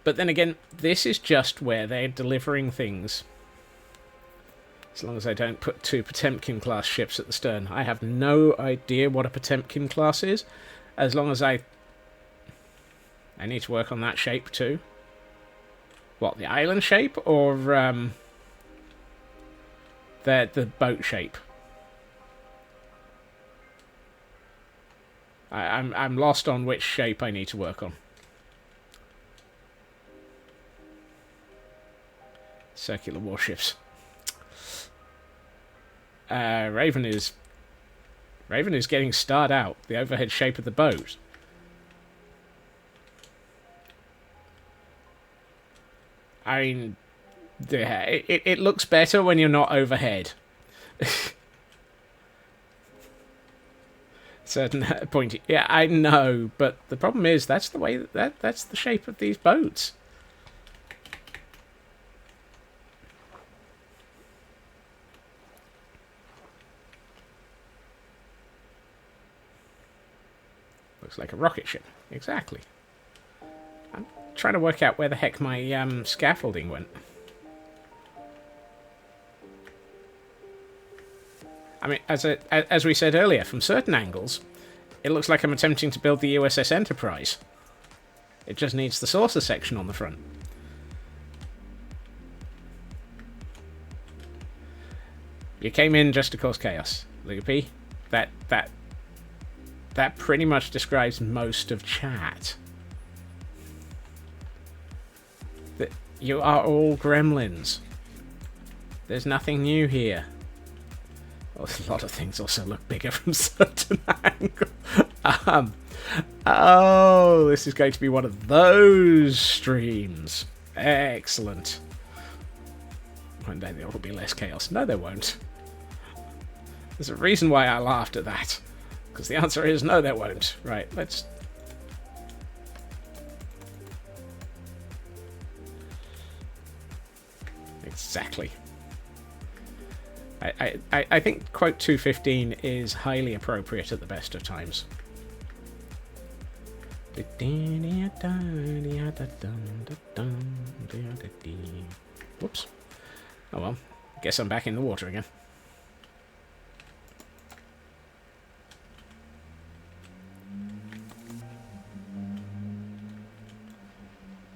But then again, this is just where they're delivering things. As long as I don't put 2 Potemkin class ships at the stern. I have no idea what a Potemkin class is. As long as I need to work on that shape too. What, the island shape, or the boat shape? I'm lost on which shape I need to work on. Circular warships. Raven is getting starred out. The overhead shape of the boat. I mean, it looks better when you're not overhead. Certain pointy. Yeah, I know, but the problem is that's the way that's the shape of these boats. Looks like a rocket ship. Exactly. I'm trying to work out where the heck my scaffolding went. I mean, as we said earlier, from certain angles, it looks like I'm attempting to build the USS Enterprise. It just needs the saucer section on the front. You came in just to cause chaos, Loopy. That pretty much describes most of chat. That you are all gremlins. There's nothing new here. Well, a lot of things also look bigger from certain angles. Oh, this is going to be one of those streams. Excellent. One day there will be less chaos. No, there won't. There's a reason why I laughed at that. Because the answer is no, there won't. Right, let's... Exactly. I think quote 215 is highly appropriate at the best of times. Whoops. Oh well, guess I'm back in the water again.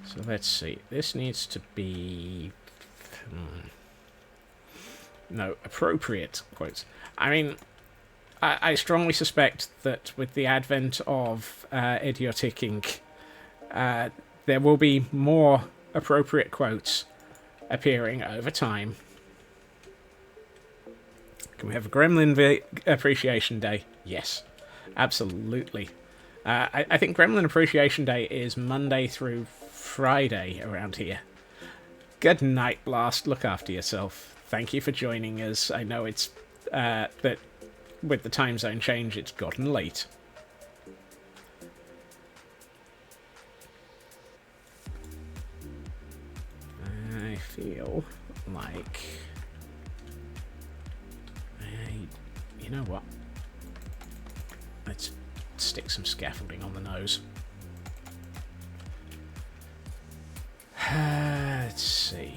So let's see. This needs to be... No, appropriate quotes. I mean, I strongly suspect that with the advent of I.D.I.O.T.I.C Inc., there will be more appropriate quotes appearing over time. Can we have a Gremlin Appreciation Day? Yes, absolutely. I think Gremlin Appreciation Day is Monday through Friday around here. Good night, Blast. Look after yourself. Thank you for joining us. I know it's that with the time zone change, it's gotten late. I feel like... you know what? Let's Let's stick some scaffolding on the nose. Let's see.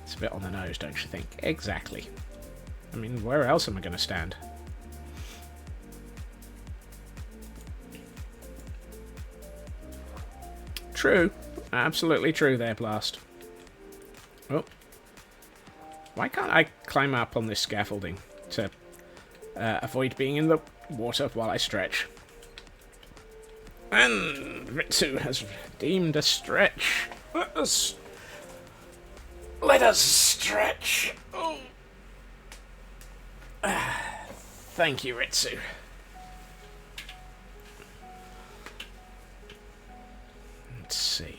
It's a bit on the nose, don't you think? Exactly. I mean, where else am I going to stand? True. Absolutely true there, Blast. Oh. Why can't I climb up on this scaffolding to avoid being in the water while I stretch? And Ritsu has redeemed a stretch. Let us stretch. Oh. Thank you, Ritsu. Let's see.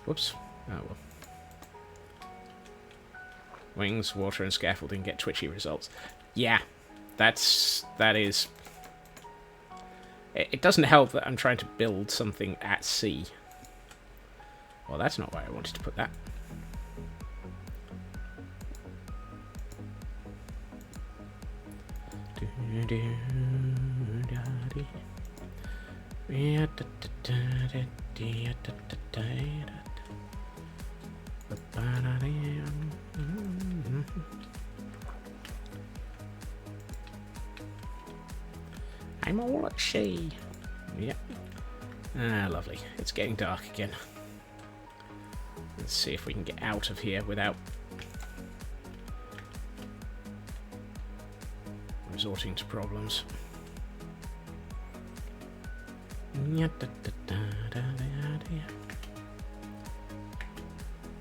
Whoops. Oh well. Wings, water, and scaffolding get twitchy results. Yeah, that is. It doesn't help that I'm trying to build something at sea. Well, that's not where I wanted to put that. I'm all at sea. Yep. Ah, lovely. It's getting dark again. Let's see if we can get out of here without resorting to problems.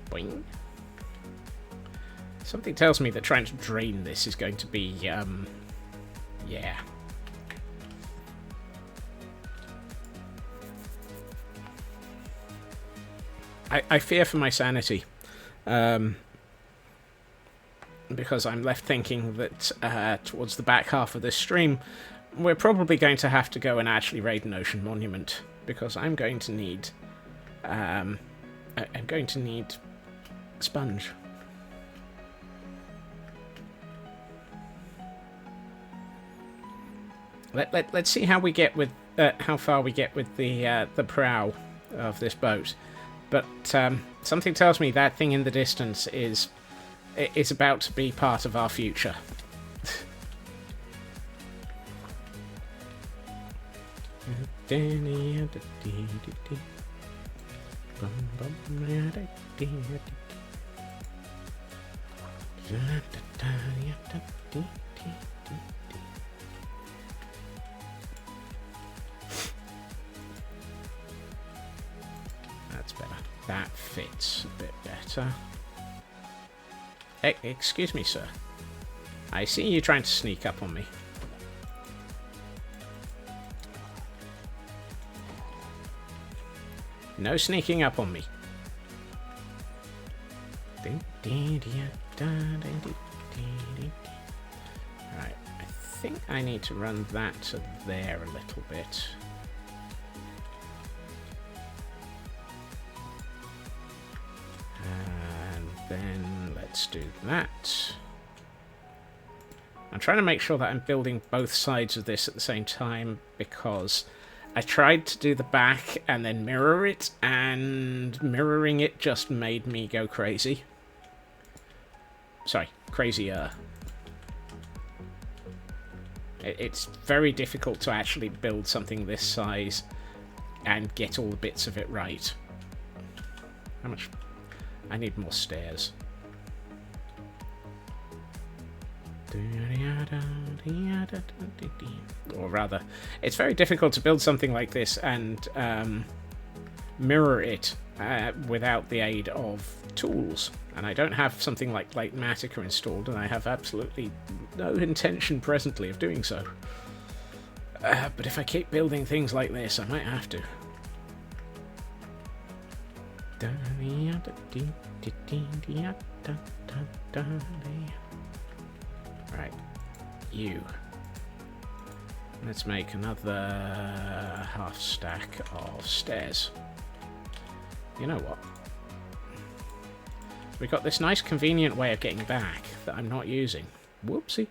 Boing. Something tells me that trying to drain this is going to be, yeah. I fear for my sanity, because I'm left thinking that towards the back half of this stream, we're probably going to have to go and actually raid an ocean monument, because I'm going to need, I'm going to need sponge. Let's see how we get with how far we get with the prow of this boat. But something tells me that thing in the distance is about to be part of our future. That's better. That fits a bit better. Excuse me, sir. I see you trying to sneak up on me. No sneaking up on me. Right, I think I need to run that to there a little bit. And then let's do that. I'm trying to make sure that I'm building both sides of this at the same time, because I tried to do the back and then mirror it, and mirroring it just made me go crazy. Sorry, crazier. It's very difficult to actually build something this size and get all the bits of it right. How much? I need more stairs. Or rather, it's very difficult to build something like this and mirror it without the aid of tools. And I don't have something like I.D.I.O.T.I.C installed, and I have absolutely no intention presently of doing so. But if I keep building things like this, I might have to. Right. You. Let's make another half stack of stairs. You know what? We've got this nice convenient way of getting back that I'm not using. Whoopsie.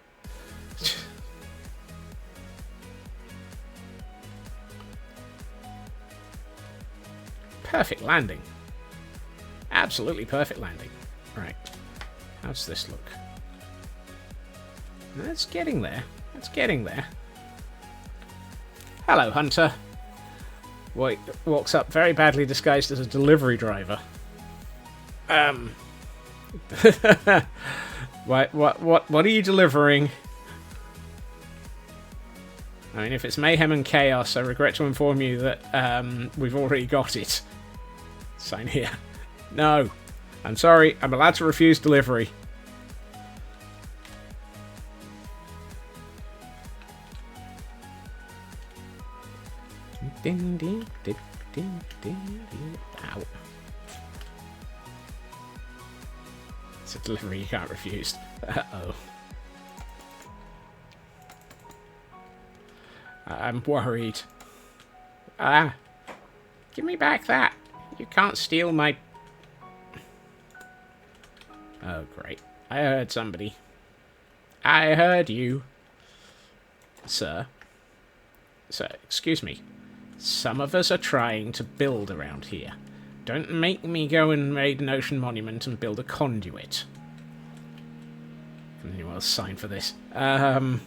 Perfect landing. Absolutely perfect landing. Right. How's this look? That's getting there. That's getting there. Hello, Hunter. Walks up very badly disguised as a delivery driver. What are you delivering? I mean, if it's mayhem and chaos, I regret to inform you that we've already got it. Sign here. No. I'm sorry. I'm allowed to refuse delivery. Ow. It's a delivery you can't refuse. Uh-oh. I'm worried. Give me back that. You can't steal my... Oh, great. I heard somebody. I heard you. Sir. Sir, excuse me. Some of us are trying to build around here. Don't make me go and raid an ocean monument and build a conduit. Anyone else sign for this? I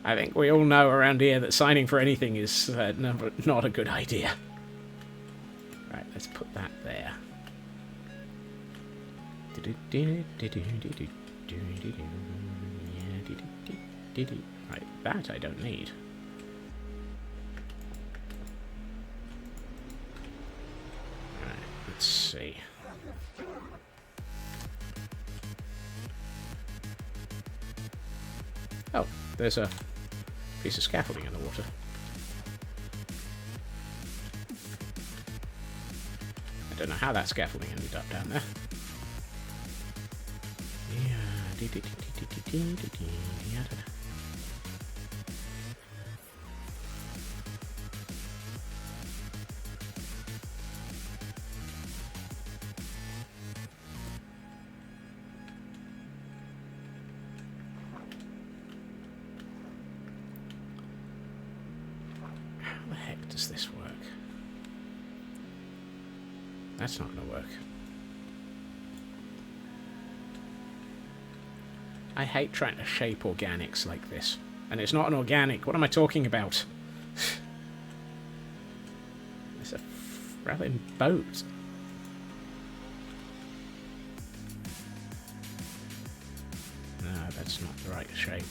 think we all know around here that signing for anything is not a good idea. Right, let's put that there. Right, that I don't need. Right, let's see. Oh, there's a piece of scaffolding in the water. I don't know how that scaffolding ended up down there. How the heck does this work? That's not going to work. I hate trying to shape organics like this. And it's not an organic. What am I talking about? It's a frapping boat. No, that's not the right shape.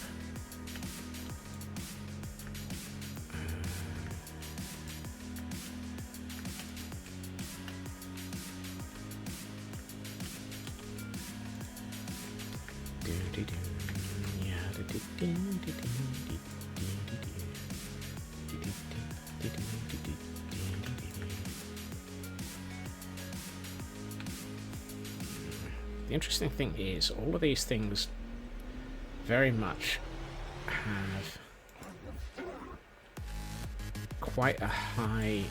The interesting thing is, all of these things very much have quite a high...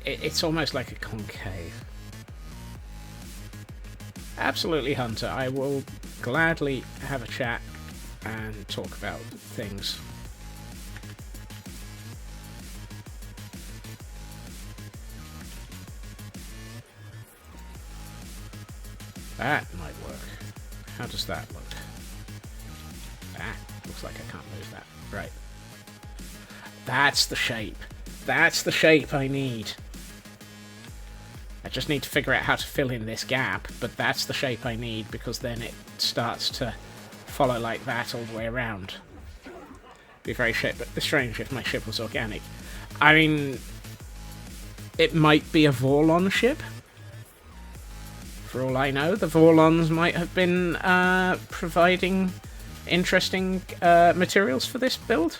It's almost like a concave. Absolutely, Hunter. I will gladly have a chat and talk about things. That might work. How does that look? Ah, looks like I can't move that. Right. That's the shape. That's the shape I need. I just need to figure out how to fill in this gap, but that's the shape I need, because then it starts to follow like that all the way around. Be very strange if my ship was organic. I mean, it might be a Vorlon ship. For all I know, the Vorlons might have been providing interesting materials for this build.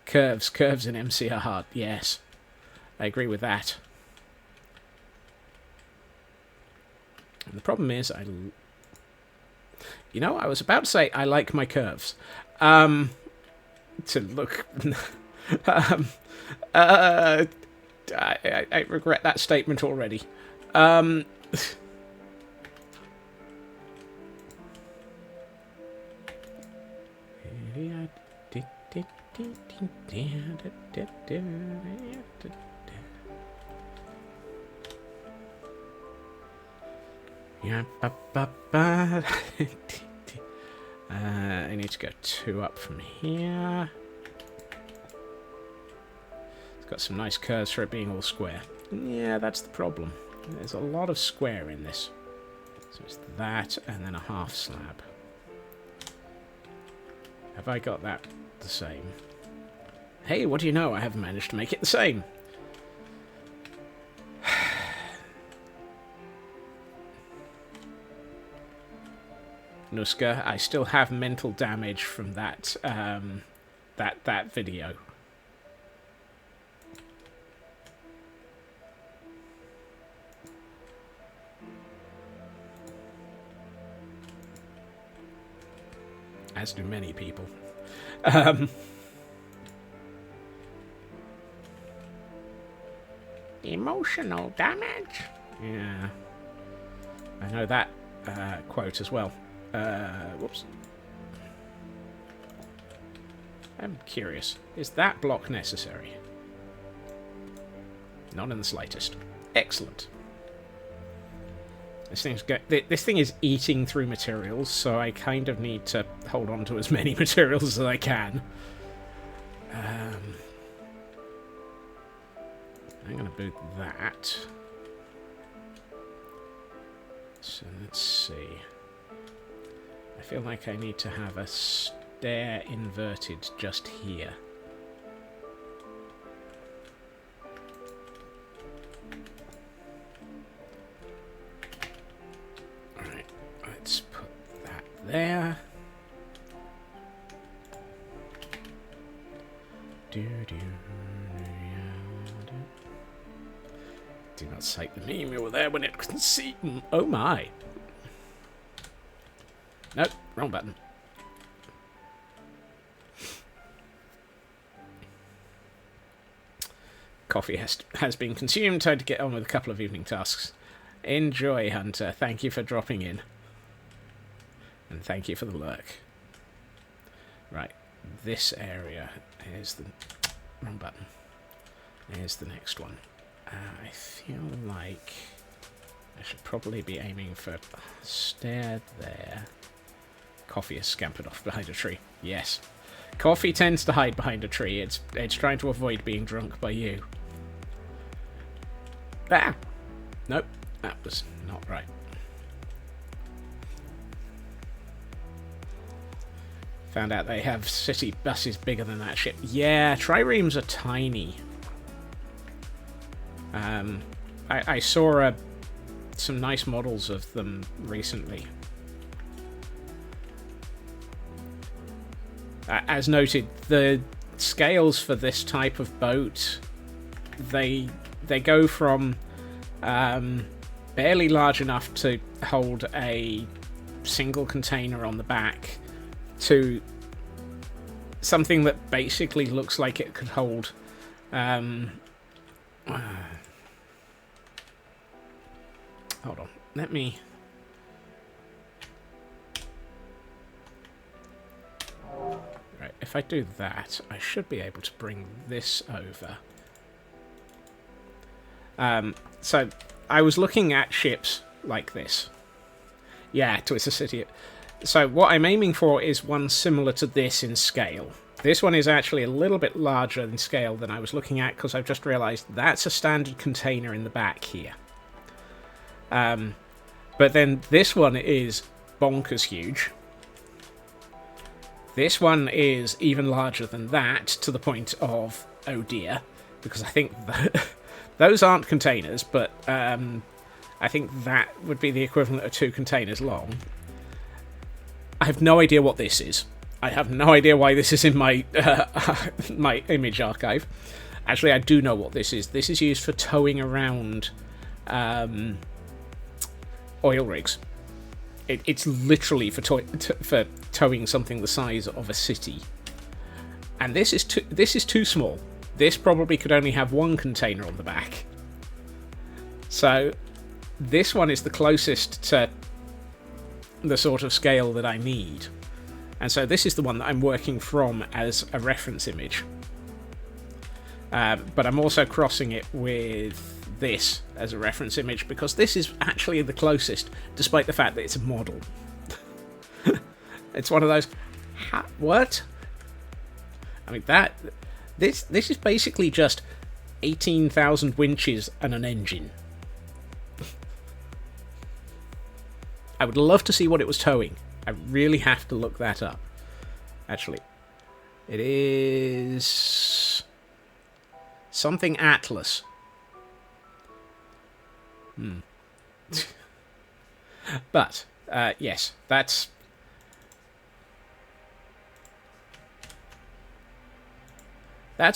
Curves in MC are hard, yes. I agree with that. And the problem is, you know, I was about to say I like my curves. To look... I regret that statement already. I need to go 2 up from here. It's got some nice curves for it being all square. Yeah, that's the problem. There's a lot of square in this. So it's that, and then a half slab. Have I got that the same? Hey, what do you know? I haven't managed to make it the same. Nuska, I still have mental damage from that that video. As do many people. Emotional damage? Yeah. I know that quote as well. Whoops. I'm curious. Is that block necessary? Not in the slightest. Excellent. This thing is eating through materials, so I kind of need to hold on to as many materials as I can. I'm going to boot that. So let's see. I feel like I need to have a stair inverted just here. Alright, let's put that there. Do not cite the meme, you were there when it can see. Oh my. Nope, wrong button. Coffee has been consumed. Time to get on with a couple of evening tasks. Enjoy, Hunter. Thank you for dropping in. And thank you for the lurk. Right, this area. Here's the... wrong button. Here's the next one. I feel like I should probably be aiming for a stair there. Coffee has scampered off behind a tree. Yes. Coffee tends to hide behind a tree. It's trying to avoid being drunk by you. Ah! Nope. That was not right. Found out they have city buses bigger than that shit. Yeah, triremes are tiny. I saw some nice models of them recently. As noted, the scales for this type of boat, they go from barely large enough to hold a single container on the back to something that basically looks like it could hold hold on, let me... Right, if I do that, I should be able to bring this over. So, I was looking at ships like this. Yeah, Twister City. So, what I'm aiming for is one similar to this in scale. This one is actually a little bit larger in scale than I was looking at, because I've just realised that's a standard container in the back here. But then this one is bonkers huge. This one is even larger than that, to the point of, oh dear, because I think those aren't containers, but I think that would be the equivalent of 2 containers long. I have no idea what this is. I have no idea why this is in my my image archive. Actually, I do know what this is. This is used for towing around oil rigs. It's literally for towing something the size of a city. And this is too small. This probably could only have one container on the back. So this one is the closest to the sort of scale that I need. And so this is the one that I'm working from as a reference image. But I'm also crossing it with this as a reference image because this is actually the closest, despite the fact that it's a model. It's one of those... What? I mean, this is basically just 18,000 winches and an engine. I would love to see what it was towing. I really have to look that up. Actually, it is something Atlas. But yes, that's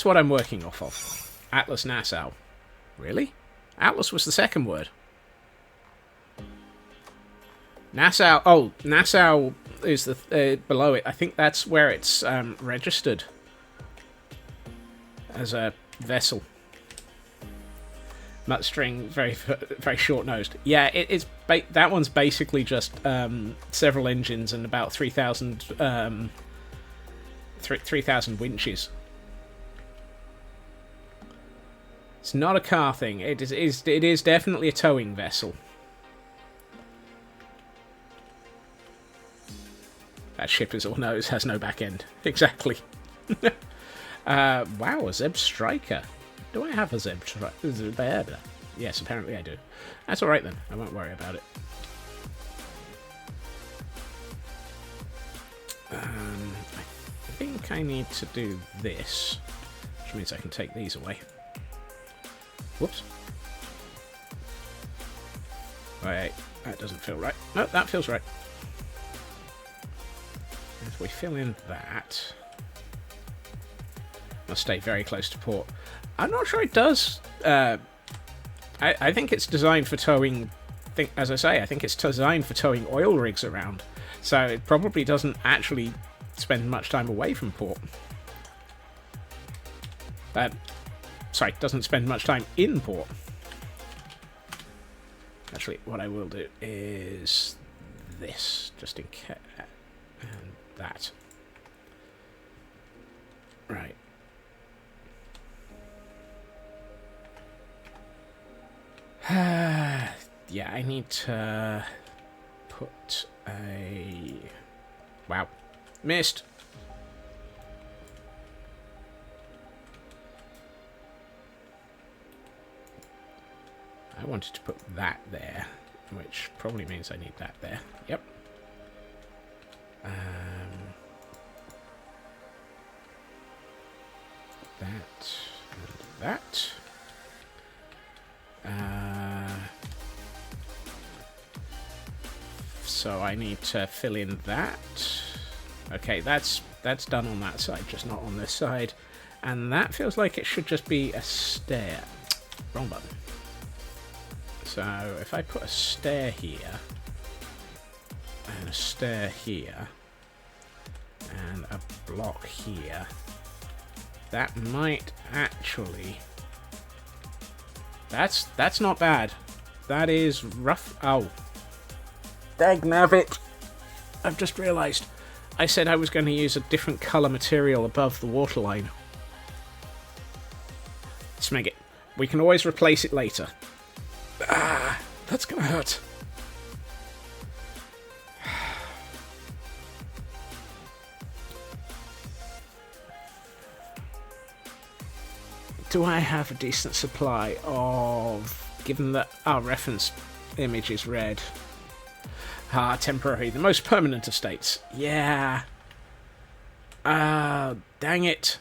what I'm working off of. Atlas Nassau. Really? Atlas was the second word. Nassau. Oh, Nassau is the below it. I think that's where it's registered as a vessel. Mudstring, very very short nosed. Yeah, it's that one's basically just several engines and about 3,000 winches. It's not a car thing. It is definitely a towing vessel. That ship is all nose, has no back end. Exactly. Wow, a Zeb Striker. Do I have a Zeb Striker? Yes, apparently I do. That's alright then. I won't worry about it. I think I need to do this, which means I can take these away. Whoops. Wait, that doesn't feel right. No, that feels right. If we fill in that, I'll stay very close to port. I'm not sure it does. I think it's designed for towing. As I say, I think it's designed for towing oil rigs around. So it probably doesn't actually spend much time away from port. Sorry, doesn't spend much time in port. Actually, what I will do is this, just in case, and that. Right. Yeah, I need to put a... Wow. Missed! I wanted to put that there, which probably means I need that there. Yep. That and that. So I need to fill in that. Okay, that's done on that side, just not on this side. And that feels like it should just be a stair. Wrong button. So if I put a stair here, and a stair here, and a block here, that might actually... That's not bad. That is rough. Oh. Dagnabbit. I've just realised. I said I was going to use a different colour material above the waterline. Smeg it. We can always replace it later. Ah, that's going to hurt. Do I have a decent supply of... Given that our reference image is red. Ah, temporary. The most permanent of states. Yeah. Dang it.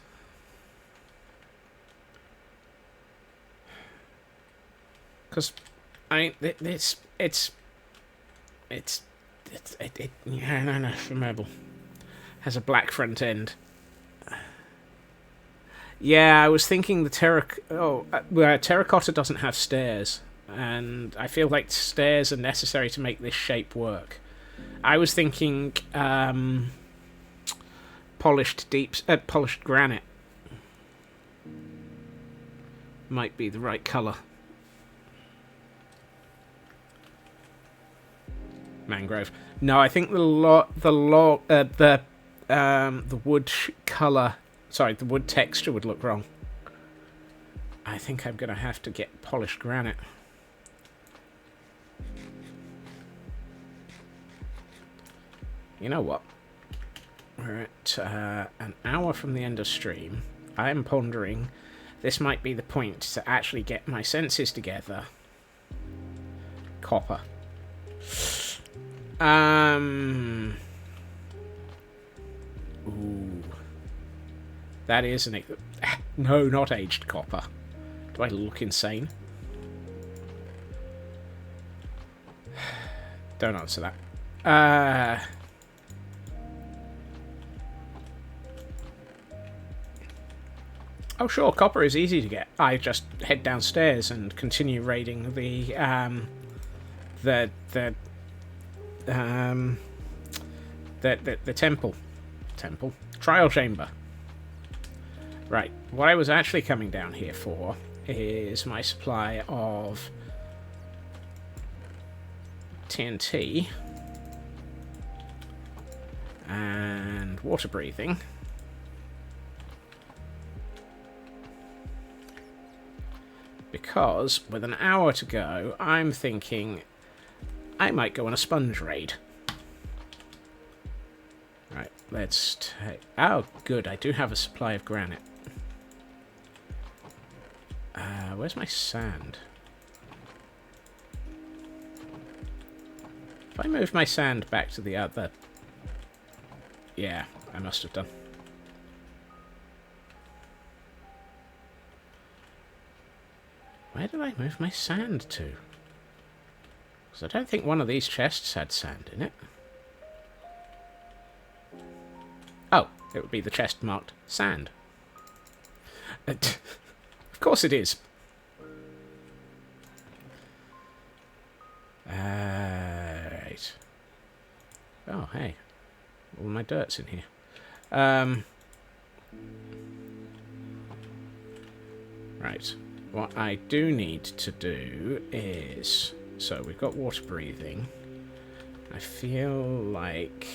Because, I mean, yeah, no, flammable. Has a black front end. Yeah, I was thinking the terracotta doesn't have stairs. and I feel like stairs are necessary to make this shape work. I was thinking polished granite might be the right colour. Mangrove. No, I think the wood colour, sorry, the wood texture would look wrong. I think I'm gonna have to get polished granite. You know what? We're at an hour from the end of stream. I'm pondering this might be the point to actually get my senses together. Copper. Ooh. That is an... No, not aged copper. Do I look insane? Don't answer that. Oh, sure, copper is easy to get. I just head downstairs and continue raiding the temple. Trial chamber. Right, what I was actually coming down here for is my supply of TNT and water breathing. Because with an hour to go, I'm thinking I might go on a sponge raid. Right, let's take... Oh, good, I do have a supply of granite. Where's my sand? If I moved my sand back to the other... Yeah, I must have done. Where did I move my sand to? Because I don't think one of these chests had sand in it. Oh, it would be the chest marked sand. Of course it is. Right. Oh, hey. All my dirt's in here. Right. What I do need to do is... So, we've got water breathing. I feel like...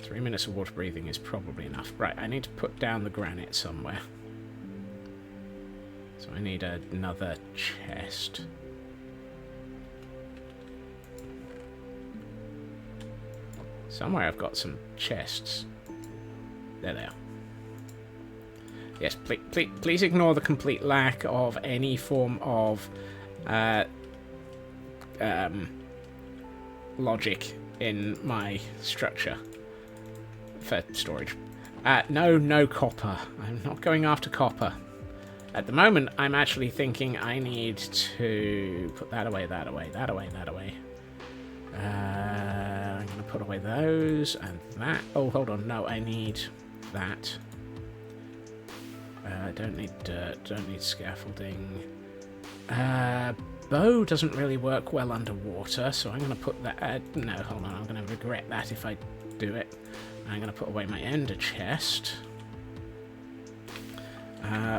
3 minutes of water breathing is probably enough. Right, I need to put down the granite somewhere. So I need another chest. Somewhere I've got some chests. There they are. Yes, please ignore the complete lack of any form of logic in my structure for storage. No copper. I'm not going after copper. At the moment, I'm actually thinking I need to put that away, that away, that away, that away. I'm going to put away those and that. Oh, hold on. No, I need that. I don't need dirt, don't need scaffolding. Bow doesn't really work well underwater, so I'm going to put that... no, hold on, I'm going to regret that if I do it. I'm going to put away my ender chest.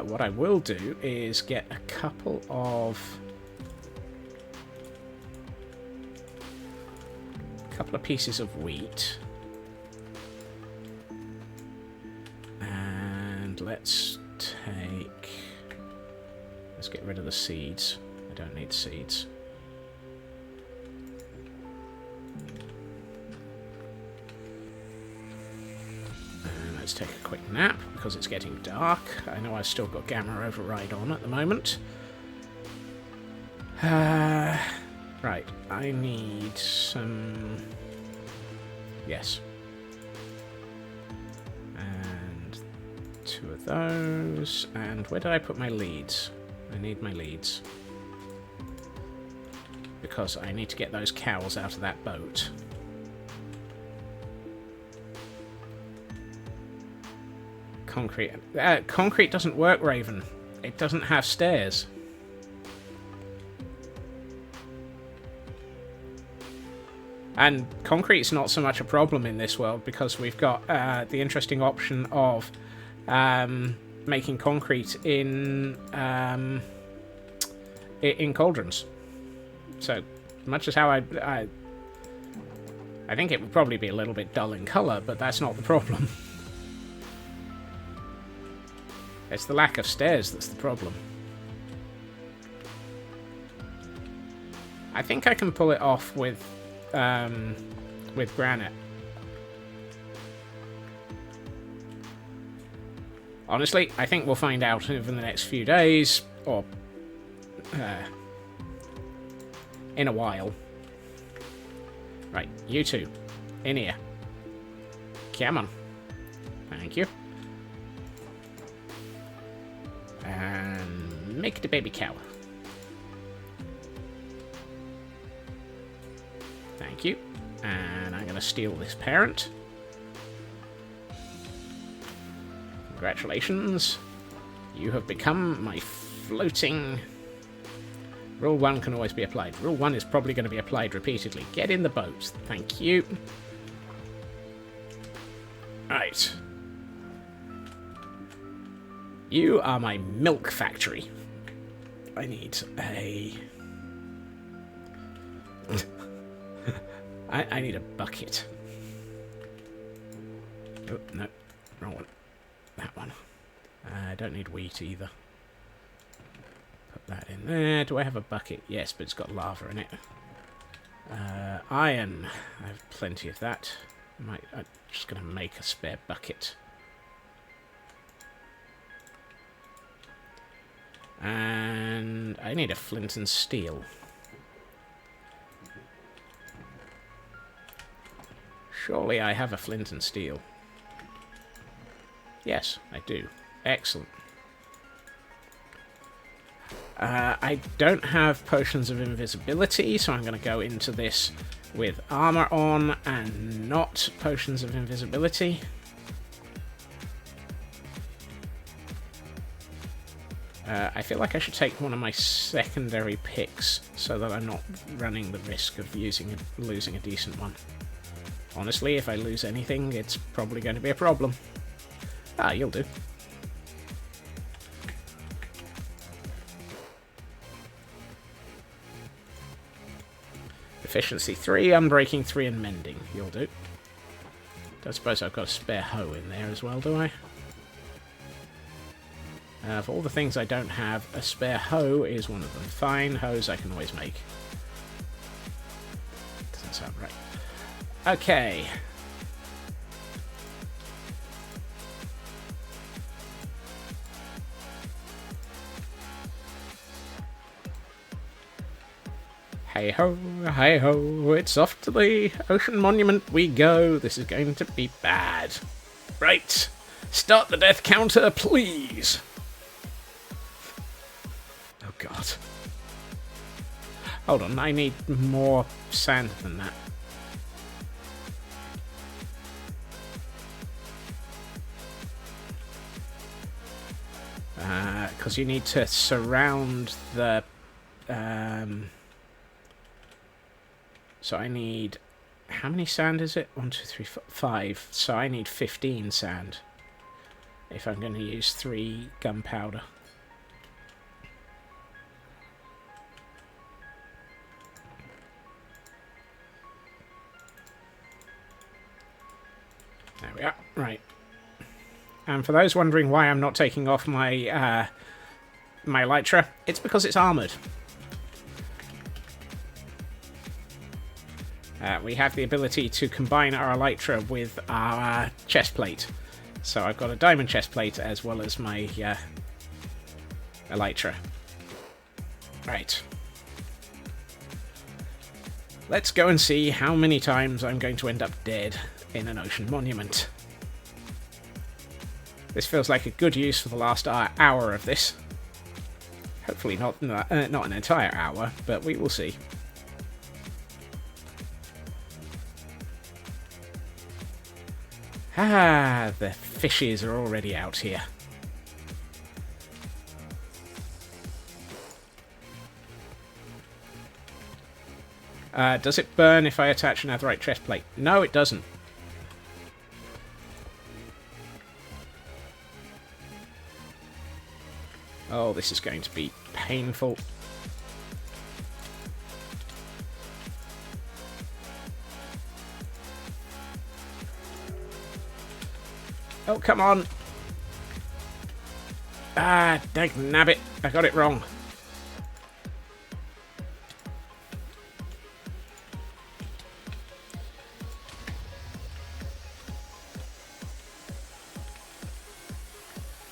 What I will do is get a couple of pieces of wheat. And let's get rid of the seeds. I don't need seeds. And let's take a quick nap because it's getting dark. I know I've still got gamma override on at the moment. Right, I need some... Yes. And 2 of those. And where did I put my leads? I need my leads. Because I need to get those cows out of that boat. Concrete. Concrete doesn't work, Raven. It doesn't have stairs. And concrete's not so much a problem in this world because we've got the interesting option of making concrete in cauldrons. So, much as how I think it would probably be a little bit dull in colour, but that's not the problem. It's the lack of stairs that's the problem. I think I can pull it off with granite. Honestly, I think we'll find out over the next few days, or in a while. Right, you two, in here. Come on. Thank you. And make the baby cow. Thank you. And I'm going to steal this parent. Congratulations. You have become my floating... Rule 1 can always be applied. Rule 1 is probably going to be applied repeatedly. Get in the boat. Thank you. Right. You are my milk factory. I need a... I need a bucket. Oh, no. Wrong one. That one. I don't need wheat either. Put that in there. Do I have a bucket? Yes, but it's got lava in it. Iron. I have plenty of that. I'm just going to make a spare bucket. And I need a flint and steel. Surely I have a flint and steel. Yes, I do. Excellent. I don't have potions of invisibility, so I'm going to go into this with armor on and not potions of invisibility. I feel like I should take one of my secondary picks so that I'm not running the risk of losing a decent one. Honestly, if I lose anything, it's probably going to be a problem. Ah, you'll do. Efficiency 3, unbreaking 3, and mending. You'll do. Don't suppose I've got a spare hoe in there as well, do I? Of all the things I don't have, a spare hoe is one of them. Fine, hoes I can always make. Doesn't sound right. Okay. Hey ho, it's off to the Ocean Monument we go. This is going to be bad. Right, start the death counter, please. Oh god. Hold on, I need more sand than that. Because you need to surround the... So I need... How many sand is it? 1, 2, 3, 4, 5. So I need 15 sand. If I'm going to use 3 gunpowder. There we are. Right. And for those wondering why I'm not taking off my my elytra, it's because it's armoured. We have the ability to combine our elytra with our chest plate. So I've got a diamond chest plate as well as my elytra. Right. Let's go and see how many times I'm going to end up dead in an ocean monument. This feels like a good use for the last hour of this. Hopefully not an entire hour, but we will see. Ah, the fishes are already out here. Does it burn if I attach an netherite chest plate? No, it doesn't. Oh, this is going to be painful. Oh, come on. Ah, dang nabbit. I got it wrong.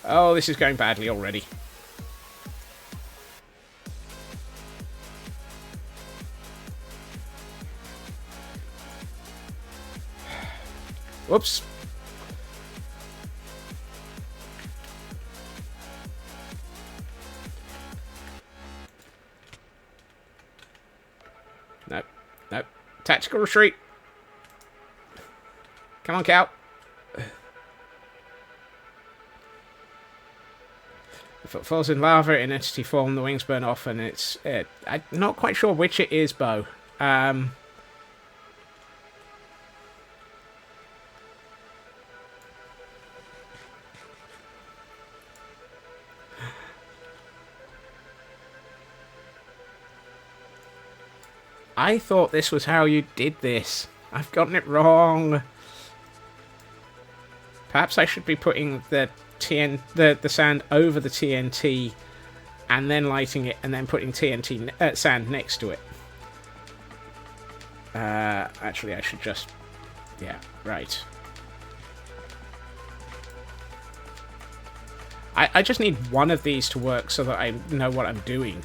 Oh, this is going badly already. Whoops. Nope. Nope. Tactical retreat. Come on, cow. If it falls in lava in entity form, the wings burn off, and it's... I'm not quite sure which it is, Bo. I thought this was how you did this. I've gotten it wrong. Perhaps I should be putting the sand over the TNT and then lighting it and then putting TNT sand next to it. Actually, I should just... Yeah, right. I just need one of these to work so that I know what I'm doing.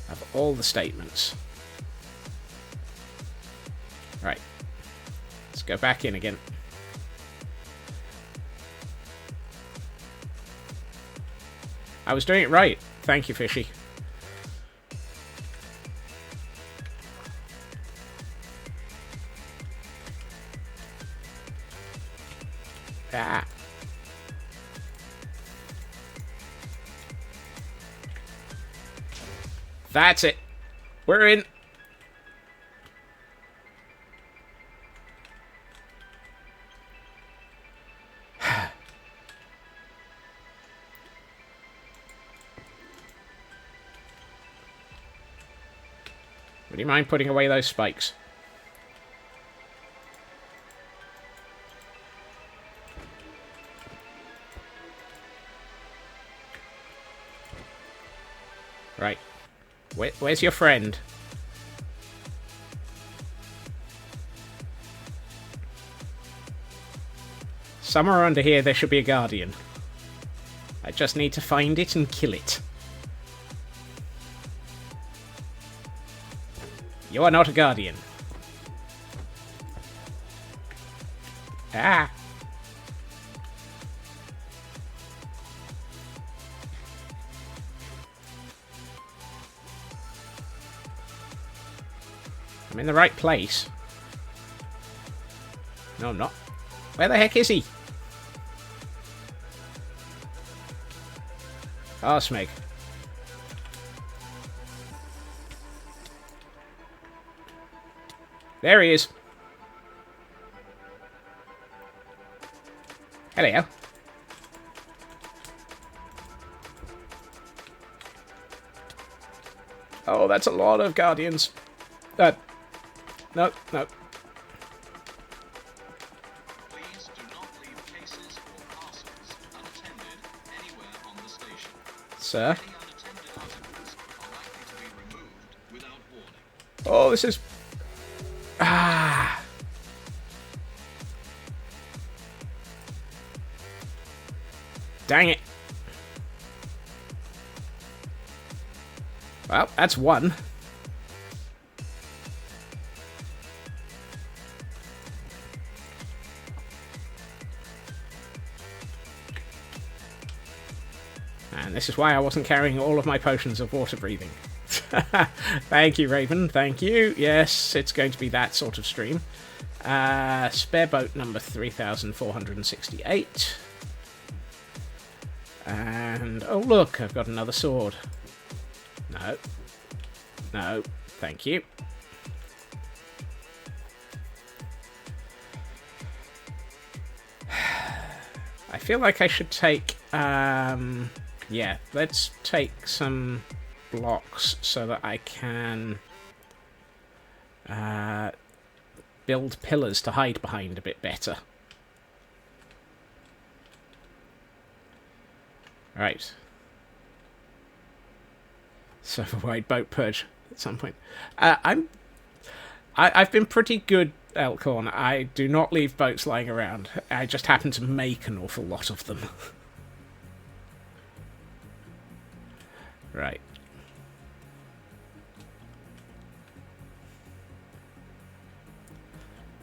Of all the statements. Right. Let's go back in again. I was doing it right. Thank you, Fishy. Ah. That's it. We're in. Would you mind putting away those spikes? Right. Where's your friend? Somewhere under here there should be a guardian. I just need to find it and kill it. You are not a guardian. Ah! I'm in the right place. No, I'm not. Where the heck is he? Oh, Smeg. There he is. Hello. Oh, that's a lot of guardians. No. Please do not leave cases or parcels unattended anywhere on the station. Sir? Any unattended articles are likely to be removed without warning. Oh, this is... Ah! Dang it. Well, that's one. And this is why I wasn't carrying all of my potions of water breathing. Thank you, Raven. Thank you. Yes, it's going to be that sort of stream. Spare boat number 3468. And, oh look, I've got another sword. No. No. Thank you. I feel like I should take... yeah, let's take some blocks so that I can build pillars to hide behind a bit better. Right. Server-wide boat purge at some point. I've been pretty good, Elkhorn. I do not leave boats lying around. I just happen to make an awful lot of them. Right.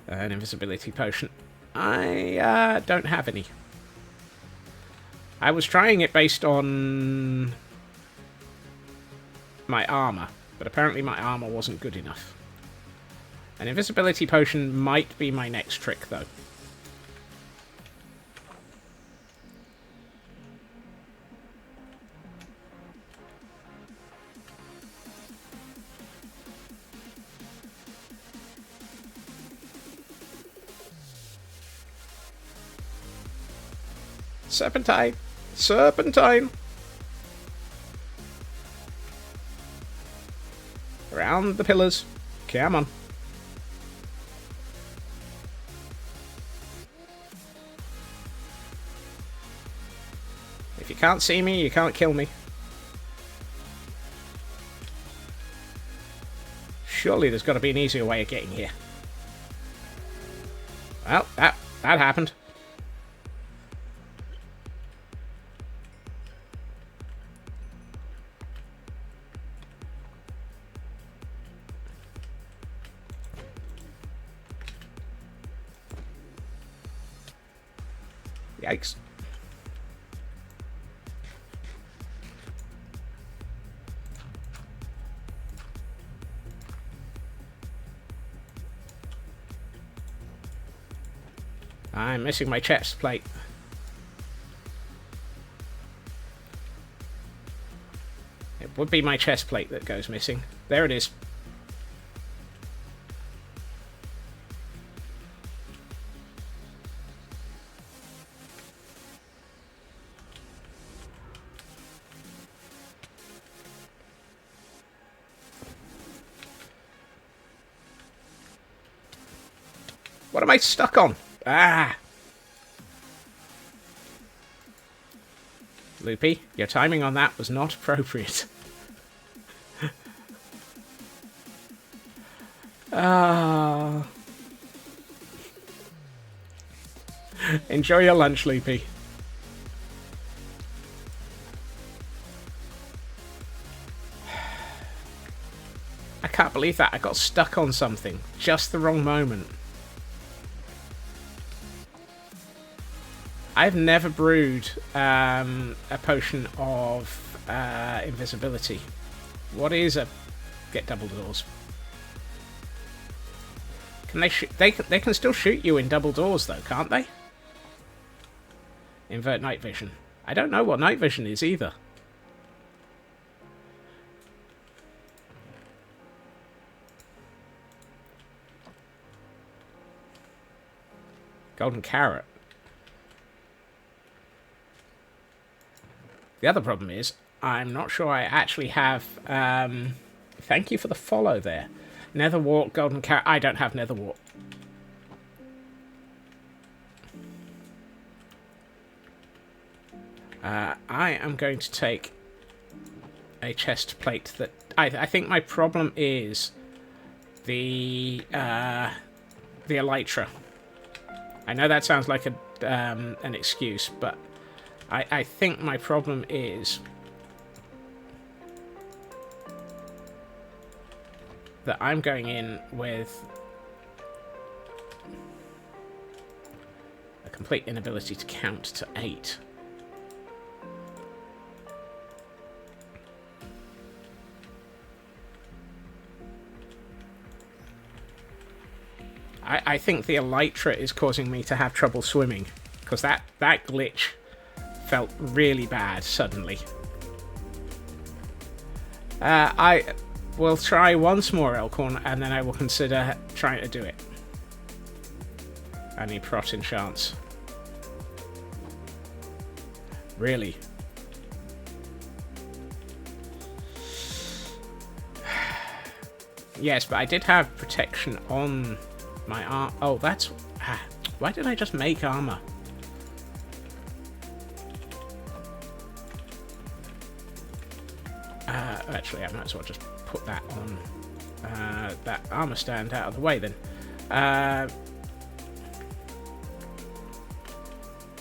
An invisibility potion. I don't have any. I was trying it based on my armor, but apparently my armor wasn't good enough. An invisibility potion might be my next trick, though. Serpentine! Serpentine! Around the pillars. Come on. If you can't see me, you can't kill me. Surely there's got to be an easier way of getting here. Well, that happened. Yikes. I'm missing my chest plate. It would be my chest plate that goes missing. There it is. What am I stuck on? Ah! Loopy, your timing on that was not appropriate. Ah. Enjoy your lunch, Loopy. I can't believe that. I got stuck on something. Just the wrong moment. I've never brewed a potion of invisibility. What is a... Get double doors. Can they shoot? They can still shoot you in double doors though, can't they? Invert night vision. I don't know what night vision is either. Golden carrot. The other problem is, I'm not sure I actually have... thank you for the follow there. Netherwort, golden carrot... I don't have netherwort. I am going to take a chest plate that... I think my problem is the elytra. I know that sounds like an excuse, but... I think my problem is that I'm going in with a complete inability to count to 8. I think the elytra is causing me to have trouble swimming, because that glitch felt really bad suddenly. I will try once more, Elkhorn, and then I will consider trying to do it. I need prot enchants. Really? Yes, but I did have protection on my arm. Oh, that's... why did I just make armor? Actually, I might as well just put that on that armor stand out of the way then.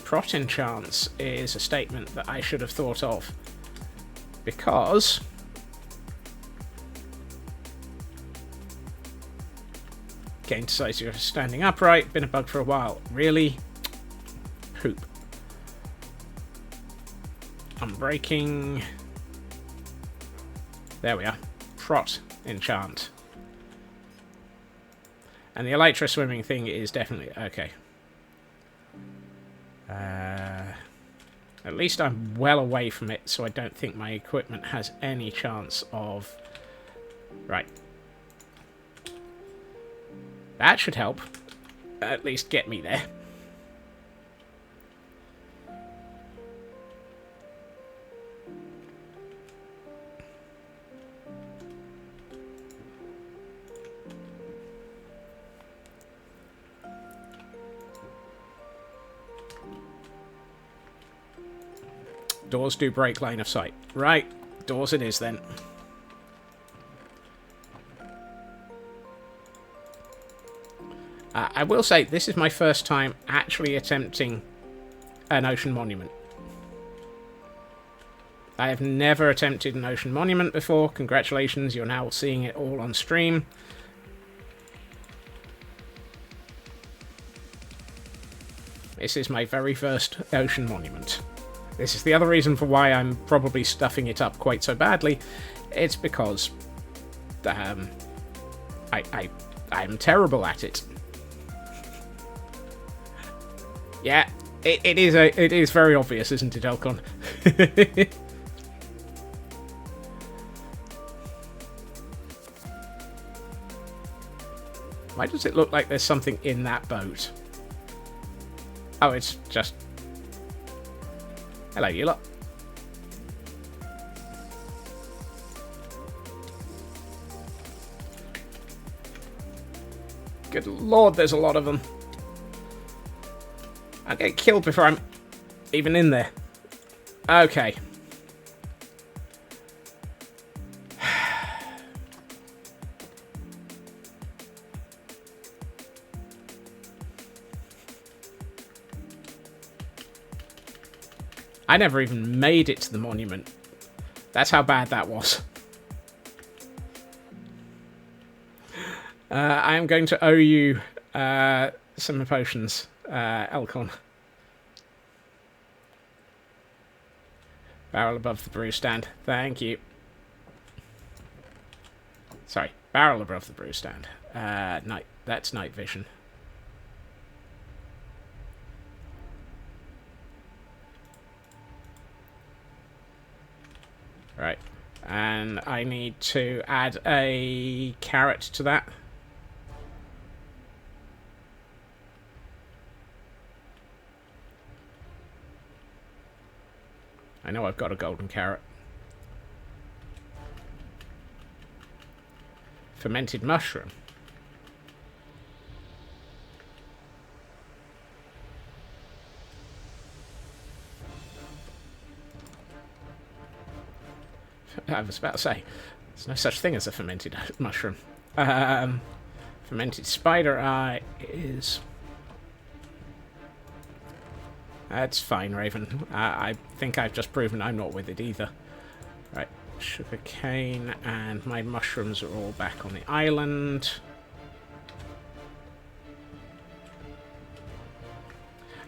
Prot enchants is a statement that I should have thought of. Because... gain to size you're standing upright, been a bug for a while. Really? Poop. Unbreaking. There we are. Prot enchant. And the elytra swimming thing is definitely... okay. At least I'm well away from it, so I don't think my equipment has any chance of... Right. That should help. At least get me there. Doors do break line of sight. Right, doors it is then. I will say, this is my first time actually attempting an ocean monument. I have never attempted an ocean monument before. Congratulations, you're now seeing it all on stream. This is my very first ocean monument. This is the other reason for why I'm probably stuffing it up quite so badly. It's because I'm terrible at it. Yeah, it is very obvious, isn't it, Elkon? Why does it look like there's something in that boat? Oh, it's just... Hello, you lot. Good lord, there's a lot of them. I'll get killed before I'm even in there. Okay. I never even made it to the monument. That's how bad that was. I am going to owe you some potions, Elkon. Barrel above the brew stand. Thank you. Sorry, barrel above the brew stand. Night. That's night vision. Right, and I need to add a carrot to that. I know I've got a golden carrot. Fermented mushroom. I was about to say, there's no such thing as a fermented mushroom. Fermented spider eye is... That's fine, Raven. I think I've just proven I'm not with it either. Right, sugar cane, and my mushrooms are all back on the island.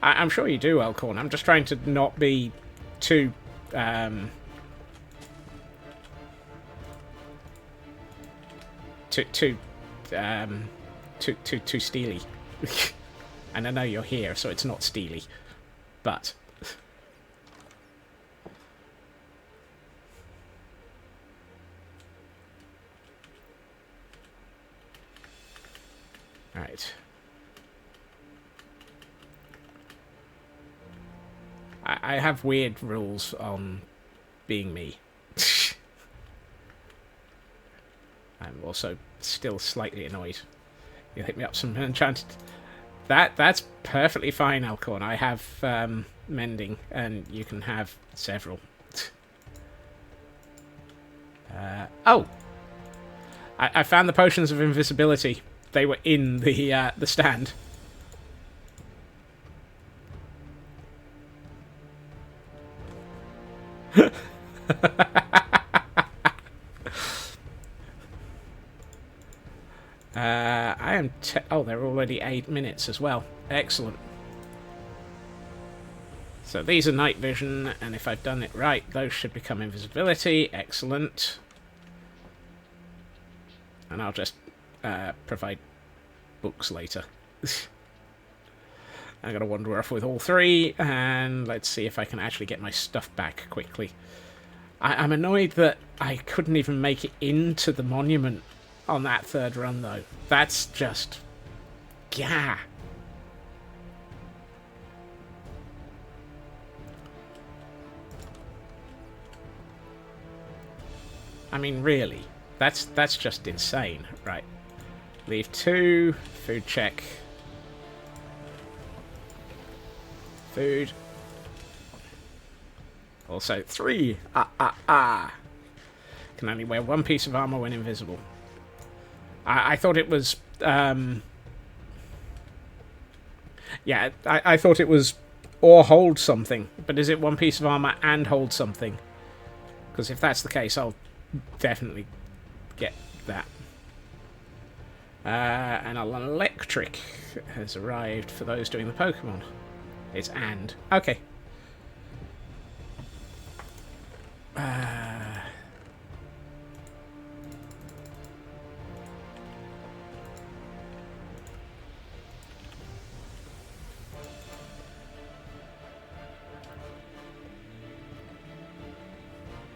I'm sure you do, Elkhorn. I'm just trying to not be too... Too steely. And I know you're here, so it's not steely. But... Right. I have weird rules on being me. I'm also still slightly annoyed. You hit me up some enchanted... That's perfectly fine, Alcorn. I have mending, and you can have several. Oh! I found the potions of invisibility. They were in the stand. I am... oh, they're already 8 minutes as well. Excellent. So these are night vision, and if I've done it right, those should become invisibility. Excellent. And I'll just provide books later. I'm going to wander off with all 3, and let's see if I can actually get my stuff back quickly. I'm annoyed that I couldn't even make it into the monument on that 3rd run, though. That's just... yeah. I mean, really. That's just insane. Right. Leave 2. Food check. Food. Also 3. Can only wear 1 piece of armor when invisible. I thought it was... yeah, I thought it was or hold something. But is it 1 piece of armor and hold something? Because if that's the case, I'll definitely get that. And an electric has arrived for those doing the Pokemon. It's and. Okay.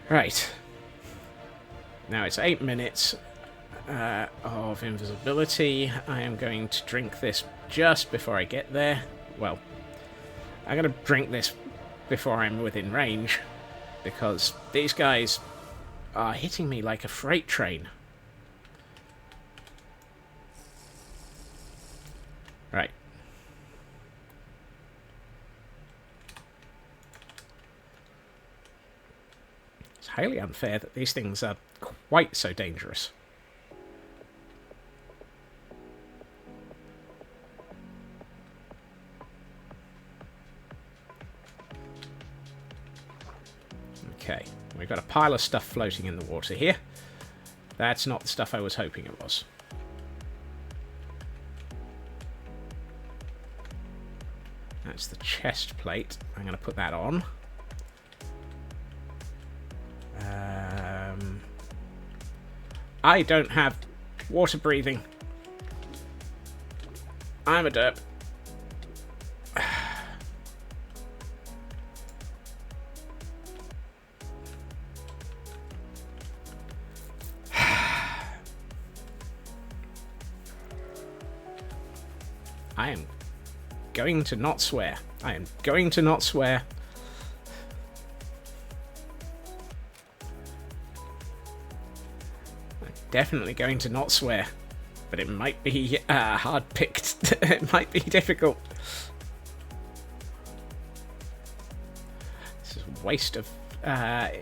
Right. Now it's 8 minutes of invisibility. I am going to drink this just before I get there. Well, I'm going to drink this before I'm within range, because these guys are hitting me like a freight train. Right. It's highly unfair that these things are quite so dangerous. Okay, we've got a pile of stuff floating in the water here. That's not the stuff I was hoping it was. That's the chest plate. I'm going to put that on. I don't have water breathing. I'm a derp. I am going to not swear. I am going to not swear. I'm definitely going to not swear. But it might be hard picked. It might be difficult. This is a waste of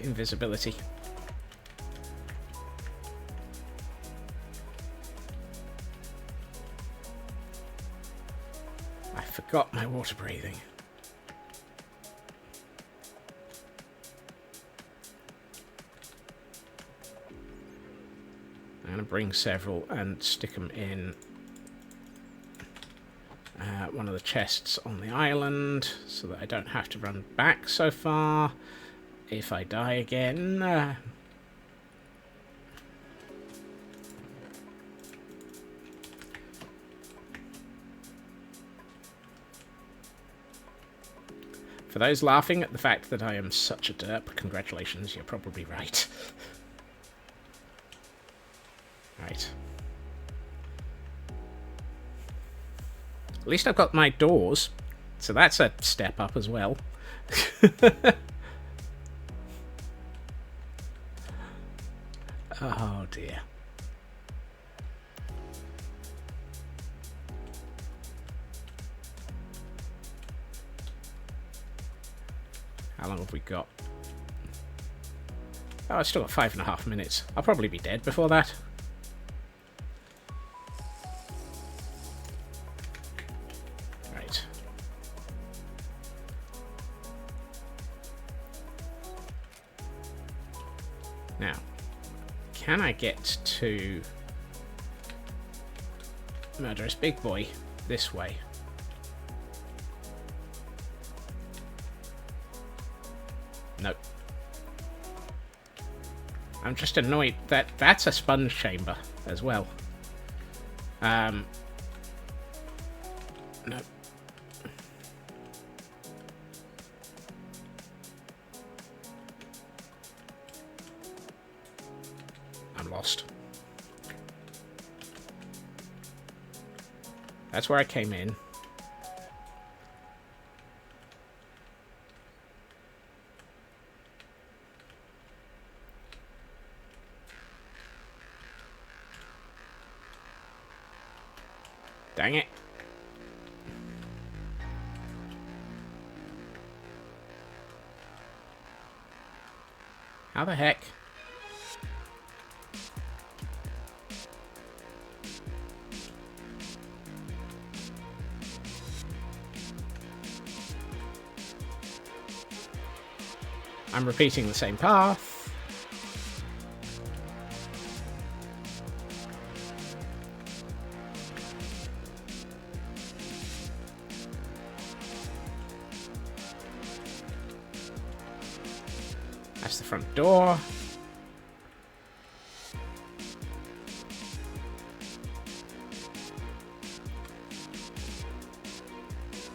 invisibility. I forgot my water breathing. I'm going to bring several and stick them in one of the chests on the island so that I don't have to run back so far if I die again. For those laughing at the fact that I am such a derp, congratulations, you're probably right. Right. At least I've got my doors, so that's a step up as well. Oh dear. How long have we got? Oh, I've still got 5.5 minutes. I'll probably be dead before that. Right. Now, can I get to Murderous Big Boy this way? Nope. I'm just annoyed that that's a sponge chamber as well. Nope. I'm lost. That's where I came in. Dang it. How the heck? I'm repeating the same path. That's the front door.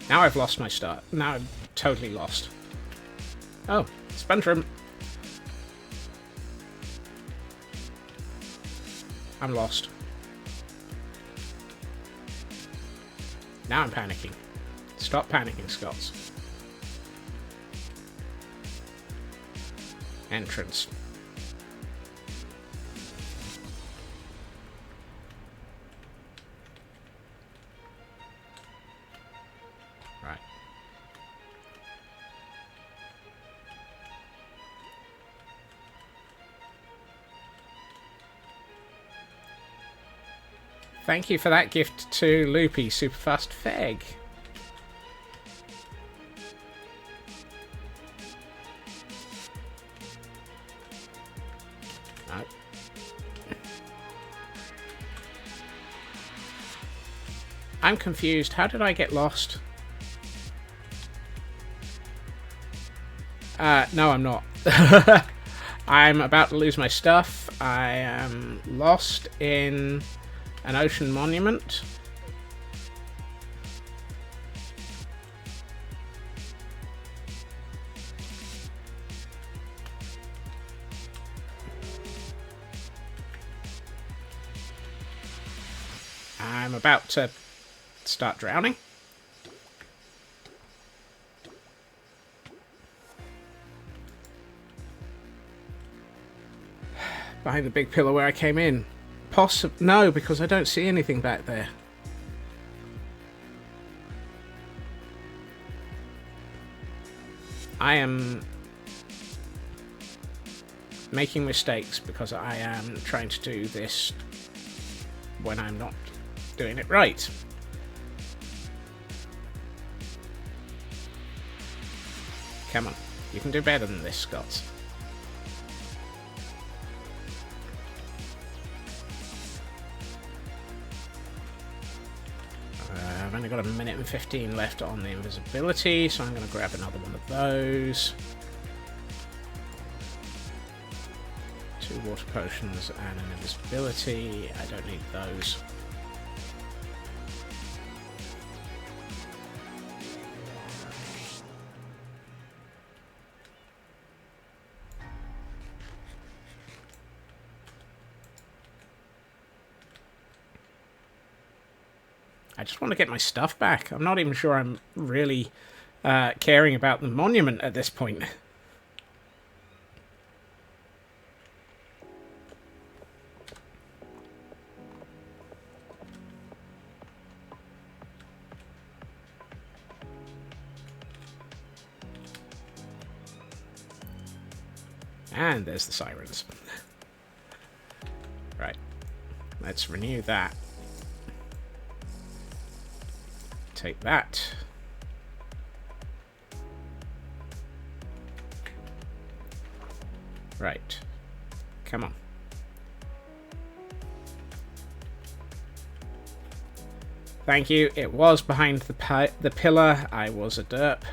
Now I've lost my start. Now I'm totally lost. Oh, sponge room. I'm lost. Now I'm panicking. Stop panicking, Scots. Entrance. Right. Thank you for that gift to Loopy Superfast Feg. No. I'm confused. How did I get lost? No, I'm not. I'm about to lose my stuff. I am lost in an ocean monument. I'm about to start drowning. Behind the big pillar where I came in. No, because I don't see anything back there. I am making mistakes because I am trying to do this when I'm not doing it right. Come on, you can do better than this, Scott. I've only got a minute and 15 left on the invisibility, so I'm going to grab another one of those. 2 water potions and an invisibility. I don't need those. I just want to get my stuff back. I'm not even sure I'm really caring about the monument at this point. And there's the sirens. Right. Let's renew that. Take that. Right. Come on. Thank you. It was behind the pillar. I was a derp.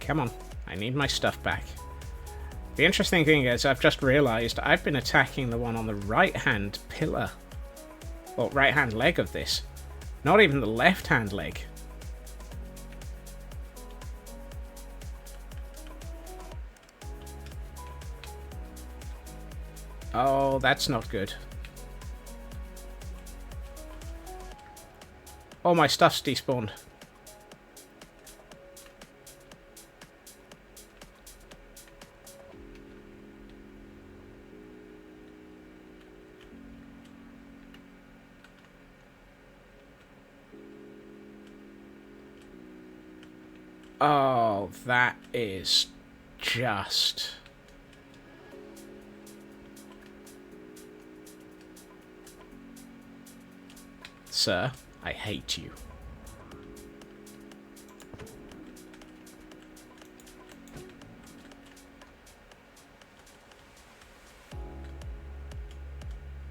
Come on, I need my stuff back. The interesting thing is, I've just realised I've been attacking the one on the right-hand pillar. Or right-hand leg of this. Not even the left-hand leg. Oh, that's not good. All my stuff's despawned. Oh, that is just... Sir, I hate you.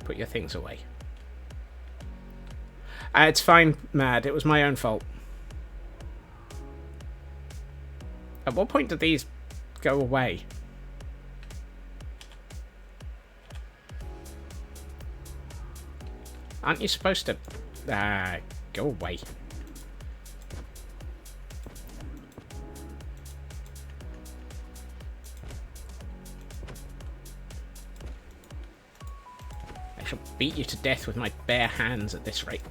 Put your things away. It's fine, Mad. It was my own fault. At what point did these go away? Aren't you supposed to... go away. I shall beat you to death with my bare hands at this rate.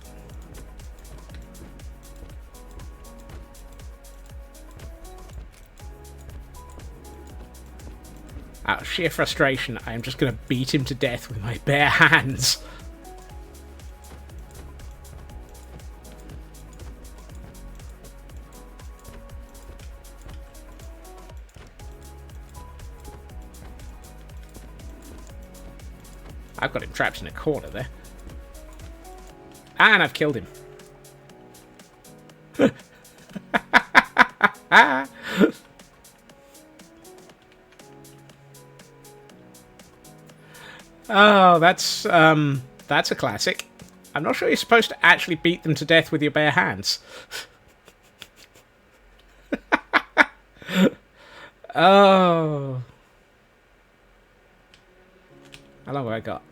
Out of sheer frustration, I am just going to beat him to death with my bare hands. I've got him trapped in a corner there. And I've killed him. Oh, that's a classic. I'm not sure you're supposed to actually beat them to death with your bare hands. Oh. How long have I got?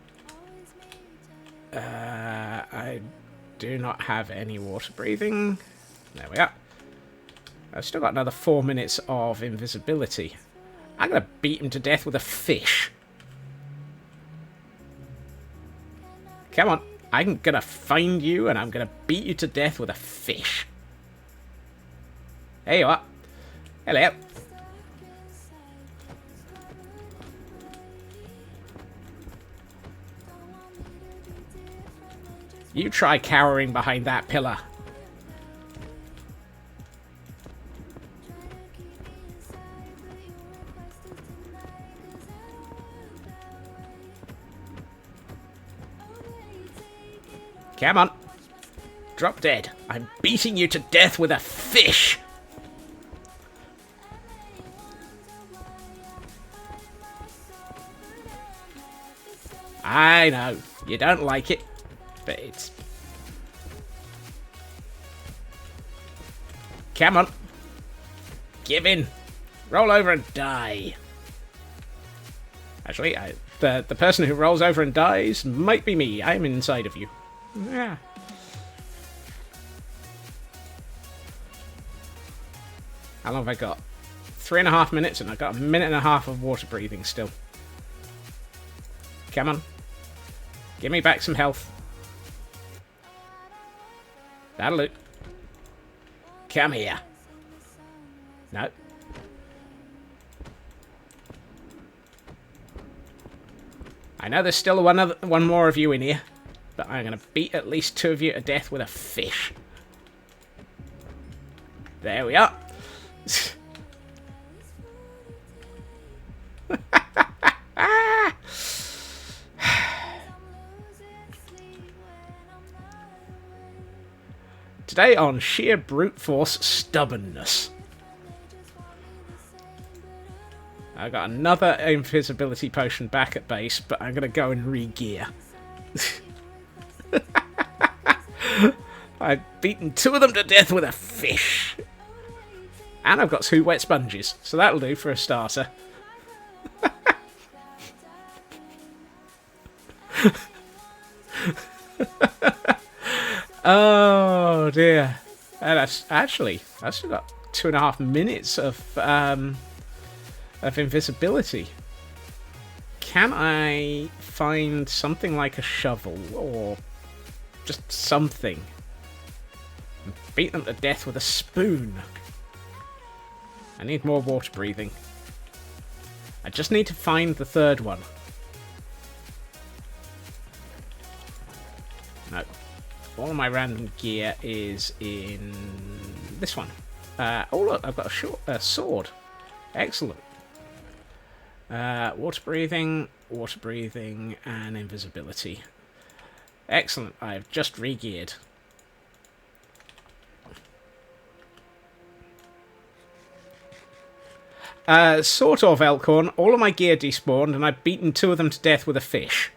I do not have any water breathing. There we are. I've still got another 4 minutes of invisibility. I'm going to beat him to death with a fish. Come on. I'm going to find you and I'm going to beat you to death with a fish. There you are. Hello. You try cowering behind that pillar. Come on. Drop dead. I'm beating you to death with a fish. I know. You don't like it. But it's... Come on. Give in. Roll over and die. Actually, the person who rolls over and dies might be me. I'm inside of you. Yeah. How long have I got? 3.5 minutes, and I've got a minute and a half of water breathing still. Come on. Give me back some health. That'll do. Come here. No. I know there's still one more of you in here, but I'm going to beat at least 2 of you to death with a fish. There we are. Today on sheer brute force stubbornness. I got another invisibility potion back at base, but I'm going to go and re-gear. I've beaten 2 of them to death with a fish. And I've got 2 wet sponges, so that'll do for a starter. Oh dear. And I've still got 2.5 minutes of invisibility. Can I find something like a shovel or just something and beat them to death with a spoon? I need more water breathing. I just need to find the 3rd one. No. All of my random gear is in this one. Oh look, I've got a sword. Excellent. Water breathing, and invisibility. Excellent. I've just re-geared. Sort of, Elkhorn. All of my gear despawned, and I've beaten 2 of them to death with a fish.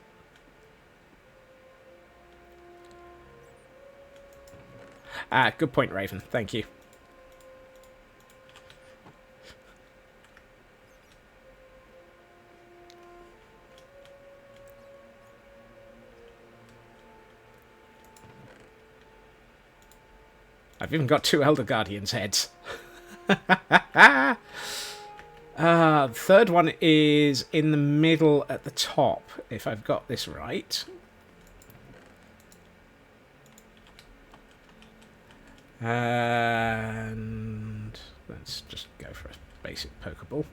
Good point, Raven. Thank you. I've even got 2 Elder Guardians' heads. The 3rd one is in the middle at the top, if I've got this right. And let's just go for a basic Pokeball.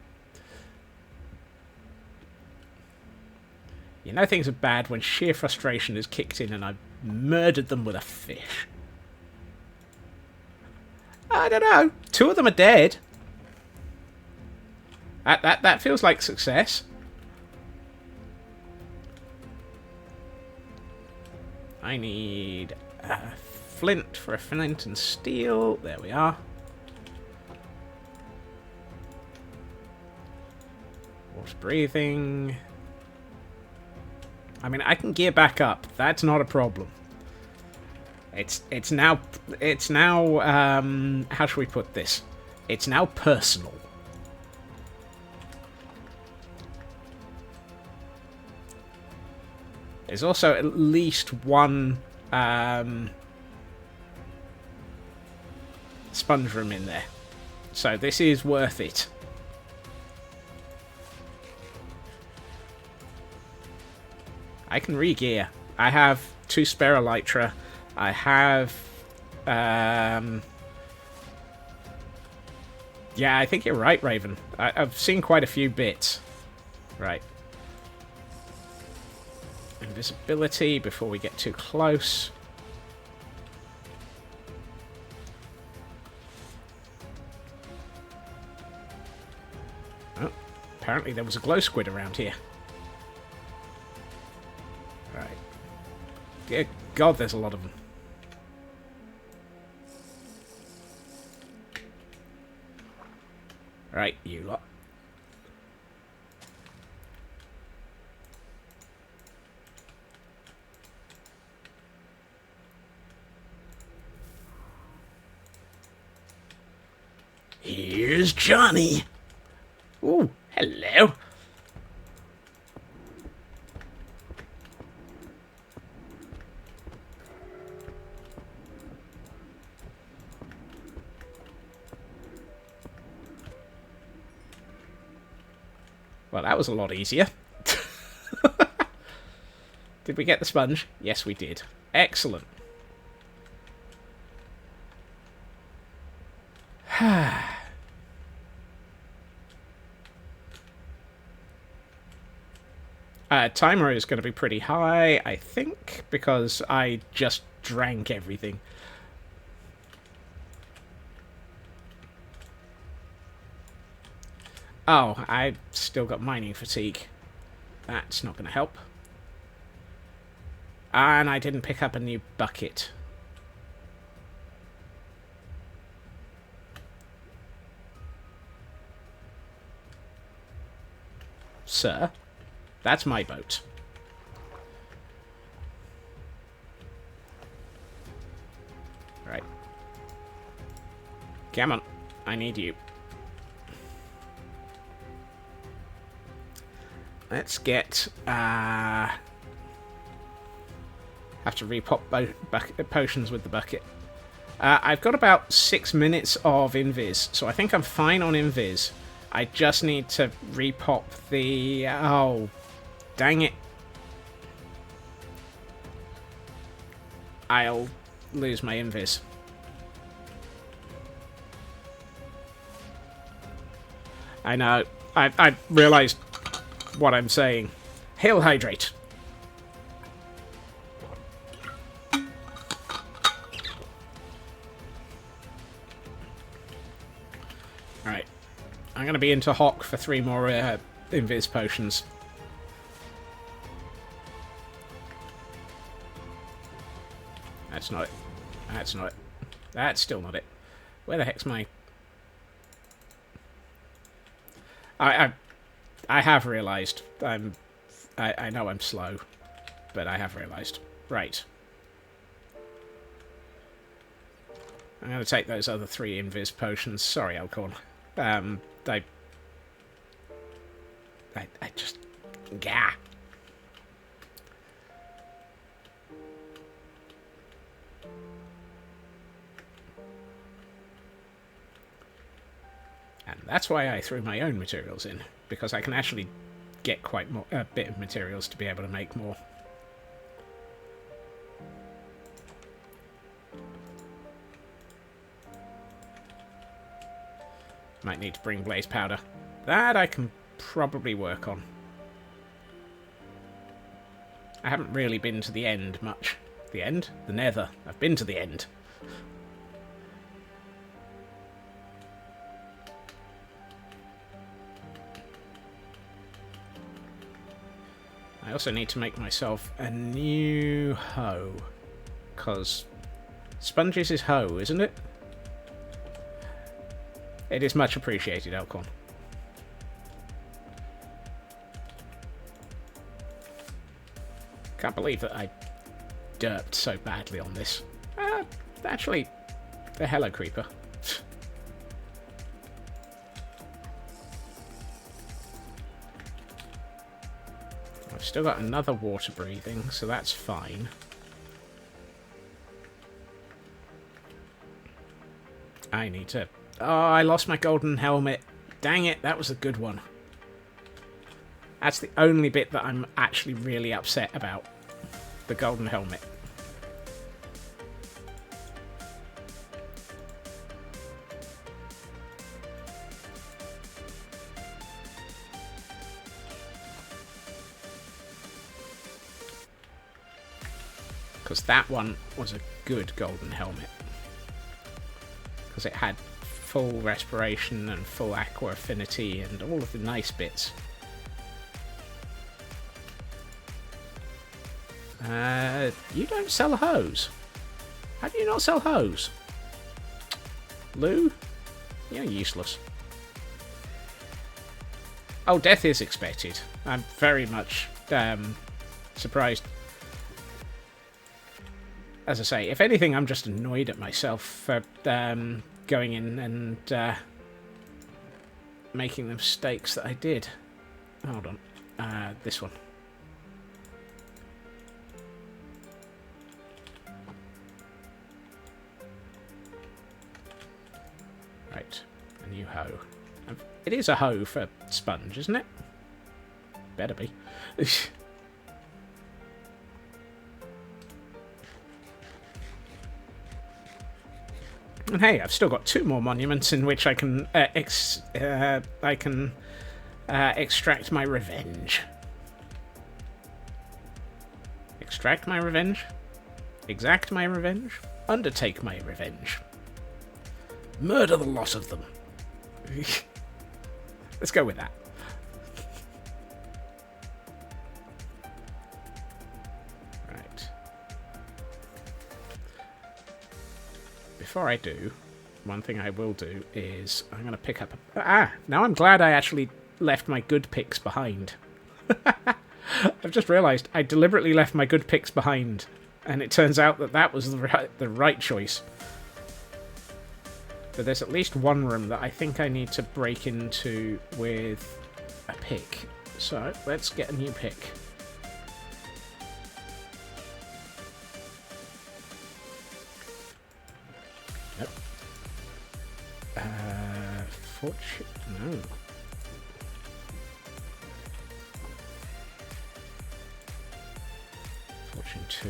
You know things are bad when sheer frustration is kicked in and I've murdered them with a fish. I don't know. 2 of them are dead. That feels like success. I need flint for a flint and steel. There we are. Water breathing. I mean, I can gear back up. That's not a problem. It's now how should we put this? It's now personal. There's also at least one sponge room in there. So this is worth it. I can re-gear. I have 2 spare Elytra. I have... yeah, I think you're right, Raven. I've seen quite a few bits. Right. Invisibility before we get too close. Oh, apparently there was a glow squid around here. Right. Dear God, there's a lot of them. Right, you lot. Here's Johnny. Ooh, hello. Well, that was a lot easier. Did we get the sponge? Yes, we did. Excellent. Timer is going to be pretty high, I think, because I just drank everything. Oh, I've still got mining fatigue. That's not going to help. And I didn't pick up a new bucket. Sir, that's my boat. Right. Come on, I need you. Let's get, have to repop potions with the bucket. I've got about 6 minutes of invis, so I think I'm fine on invis. I just need to repop the... Oh, dang it. I'll lose my invis. I know. I realised what I'm saying. Hail hydrate. Alright. I'm going to be into Hock for 3 more invis potions. That's not it. That's not it. That's still not it. Where the heck's my... I have realised. I know I'm slow, but I have realised. Right. I'm going to take those other 3 invis potions. Sorry, Alcorn. I just... Gah. And that's why I threw my own materials in, because I can actually get quite a bit of materials to be able to make more. Might need to bring blaze powder. That I can probably work on. I haven't really been to the end much. The end? The nether. I've been to the end. I also need to make myself a new hoe. Because sponges is hoe, isn't it? It is much appreciated, Elcorn. Can't believe that I derped so badly on this. Actually, the hello creeper. I've still got another water breathing, so that's fine. I need to... Oh, I lost my golden helmet. Dang it, that was a good one. That's the only bit that I'm actually really upset about. The golden helmet. Because that one was a good golden helmet. Because it had full respiration and full aqua affinity and all of the nice bits. You don't sell hose. How do you not sell hose? Lou? You're useless. Oh, death is expected. I'm very much surprised. As I say, if anything, I'm just annoyed at myself for going in and making the mistakes that I did. Hold on. This one. Right. A new hoe. It is a hoe for sponge, isn't it? Better be. And hey, I've still got 2 more monuments in which I can extract my revenge. Extract my revenge? Exact my revenge? Undertake my revenge. Murder the lot of them. Let's go with that. Right. Before I do, one thing I will do is I'm going to pick up... now I'm glad I actually left my good picks behind. I've just realised I deliberately left my good picks behind, and it turns out that that was the right choice. But there's at least one room that I think I need to break into with a pick. So let's get a new pick. Nope. Fortune... No. Fortune 2.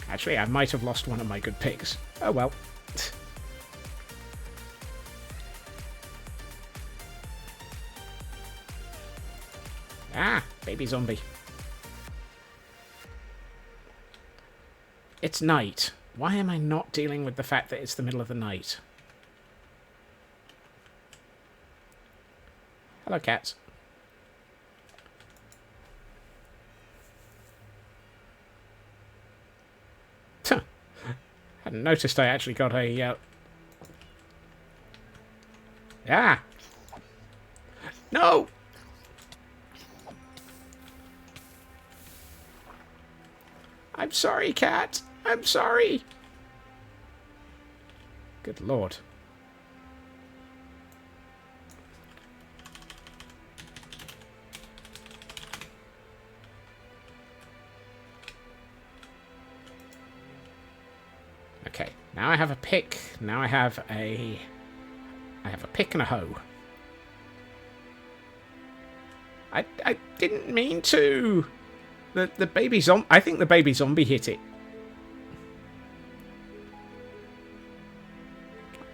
Actually, I might have lost one of my good picks. Oh well. Baby zombie. It's night. Why am I not dealing with the fact that it's the middle of the night? Hello, cats. Hadn't noticed I actually got a... No! I'm sorry, cat. I'm sorry. Good lord. Okay, now I have a pick. Now I have a pick and a hoe. I didn't mean to. The baby zombie. I think the baby zombie hit it.